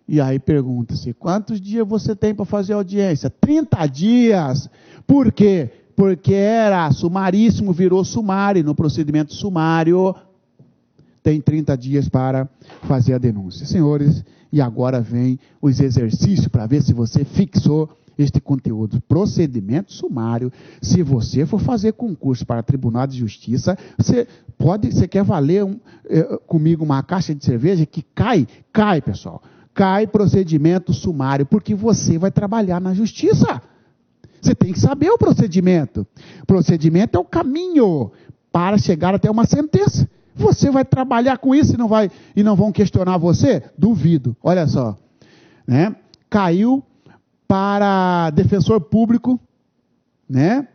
Speaker 1: E aí pergunta-se: quantos dias você tem para fazer a audiência? 30 dias. Por quê? Porque era sumaríssimo, virou sumário. No procedimento sumário, tem 30 dias para fazer a denúncia. Senhores, e agora vem os exercícios para ver se você fixou este conteúdo. Procedimento sumário. Se você for fazer concurso para Tribunal de Justiça, você quer valer comigo uma caixa de cerveja que cai, pessoal. Cai procedimento sumário, porque você vai trabalhar na justiça. Você tem que saber o procedimento. Procedimento é o caminho para chegar até uma sentença. Você vai trabalhar com isso e não vão questionar você? Duvido. Olha só, né? Caiu para defensor público, né,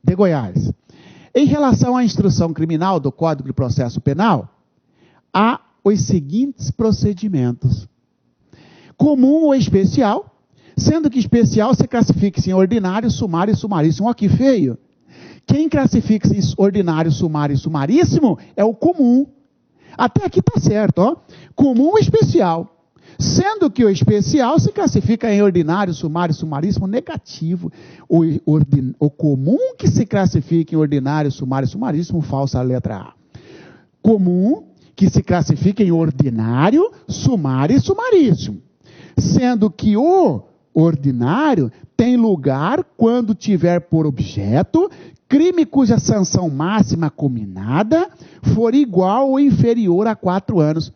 Speaker 1: de Goiás. Em relação à instrução criminal do Código de Processo Penal, há os seguintes procedimentos: comum ou especial, sendo que especial se classifica em ordinário, sumário e sumaríssimo. Olha que feio. Quem classifica em ordinário, sumário e sumaríssimo é o comum. Até aqui está certo, ó. Comum ou especial. Sendo que o especial se classifica em ordinário, sumário e sumaríssimo negativo. O comum que se classifica em ordinário, sumário e sumaríssimo, falsa a letra A. Comum que se classifica em ordinário, sumário e sumaríssimo. Sendo que o ordinário tem lugar quando tiver por objeto crime cuja sanção máxima combinada for igual ou inferior a 4 anos.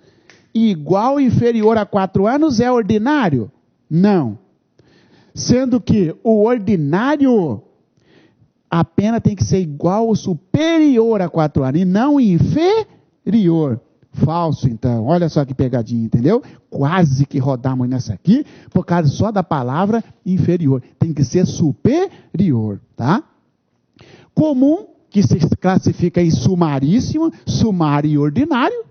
Speaker 1: Igual ou inferior a 4 anos é ordinário? Não. Sendo que o ordinário, a pena tem que ser igual ou superior a 4 anos, e não inferior. Falso, então. Olha só que pegadinha, entendeu? Quase que rodamos nessa aqui, por causa só da palavra inferior. Tem que ser superior, tá? Comum, que se classifica em sumaríssimo, sumário e ordinário,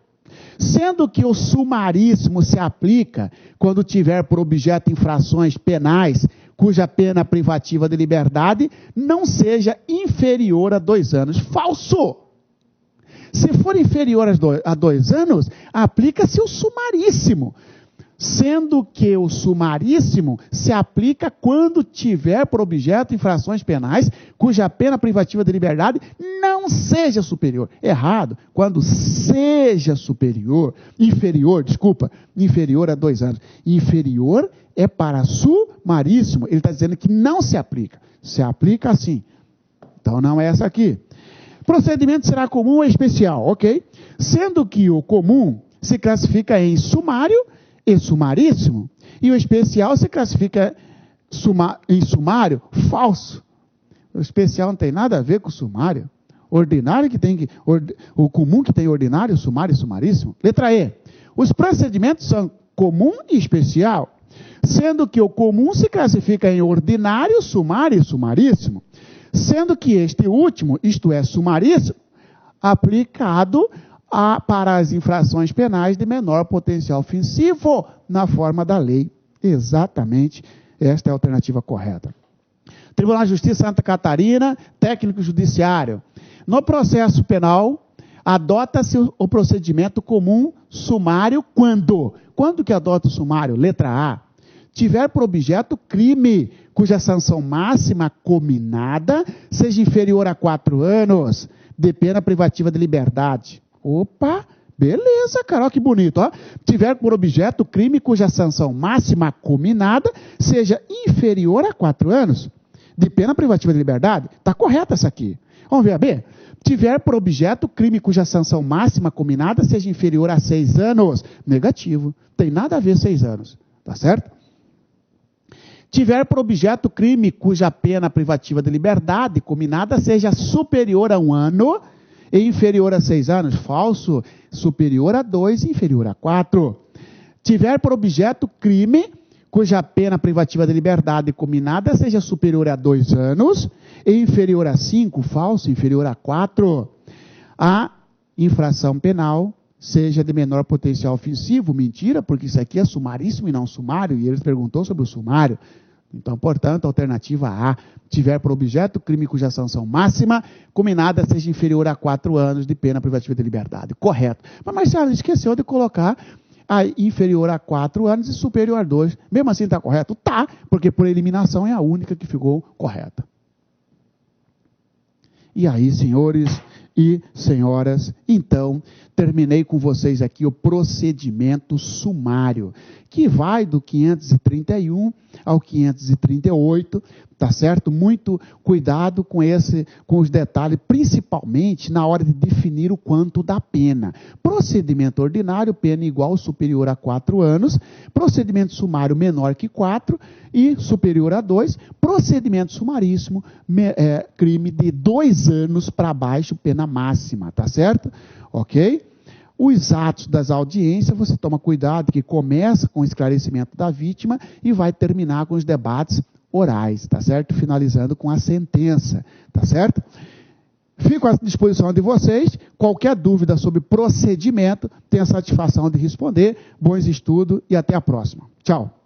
Speaker 1: sendo que o sumaríssimo se aplica quando tiver por objeto infrações penais cuja pena privativa de liberdade não seja inferior a 2 anos. Falso! Se for inferior a 2 anos, aplica-se o sumaríssimo. Sendo que o sumaríssimo se aplica quando tiver por objeto infrações penais cuja pena privativa de liberdade não seja superior. Errado. Quando seja inferior a 2 anos. Inferior é para sumaríssimo. Ele está dizendo que não se aplica. Se aplica assim. Então não é essa aqui. Procedimento será comum ou especial, ok? Sendo que o comum se classifica em sumário e sumaríssimo, e o especial se classifica em sumário. Falso. O especial não tem nada a ver com o sumário. O comum que tem ordinário, sumário e sumaríssimo. Letra E. Os procedimentos são comum e especial, sendo que o comum se classifica em ordinário, sumário e sumaríssimo, sendo que este último, isto é, sumaríssimo, aplicado para as infrações penais de menor potencial ofensivo na forma da lei. Exatamente, esta é a alternativa correta. Tribunal de Justiça Santa Catarina, técnico judiciário. No processo penal, adota-se o procedimento comum sumário quando? Quando que adota o sumário? Letra A. Tiver por objeto crime cuja sanção máxima cominada seja inferior a 4 anos de pena privativa de liberdade. Opa, beleza, cara, olha que bonito, ó. Tiver por objeto crime cuja sanção máxima cominada seja inferior a 4 anos de pena privativa de liberdade. Está correta essa aqui. Vamos ver a B? Tiver por objeto crime cuja sanção máxima cominada seja inferior a 6 anos. Negativo. Tem nada a ver 6 anos. Tá certo? Tiver por objeto crime cuja pena privativa de liberdade cominada seja superior a 1 ano e inferior a 6 anos. Falso. Superior a 2 e inferior a 4. Tiver por objeto crime cuja pena privativa de liberdade cominada seja superior a 2 anos e inferior a 5. Falso. Inferior a 4. A infração penal seja de menor potencial ofensivo. Mentira, porque isso aqui é sumaríssimo e não sumário, e ele perguntou sobre o sumário. Então, portanto, a alternativa A, tiver por objeto crime cuja sanção máxima cominada seja inferior a 4 anos de pena privativa de liberdade. Correto. Mas Marcelo esqueceu de colocar a inferior a 4 anos e superior a 2. Mesmo assim está correto? Tá, porque por eliminação é a única que ficou correta. E aí, senhores e senhoras, então, terminei com vocês aqui o procedimento sumário, que vai do 531 ao 538, tá certo? Muito cuidado com os detalhes, principalmente na hora de definir o quanto da pena. Procedimento ordinário, pena igual ou superior a 4 anos. Procedimento sumário, menor que 4 e superior a 2. Procedimento sumaríssimo, crime de 2 anos para baixo, pena máxima, tá certo? Ok? Os atos das audiências, você toma cuidado, que começa com o esclarecimento da vítima e vai terminar com os debates orais, tá certo? Finalizando com a sentença, tá certo? Fico à disposição de vocês. Qualquer dúvida sobre procedimento, tenha a satisfação de responder. Bons estudos e até a próxima. Tchau.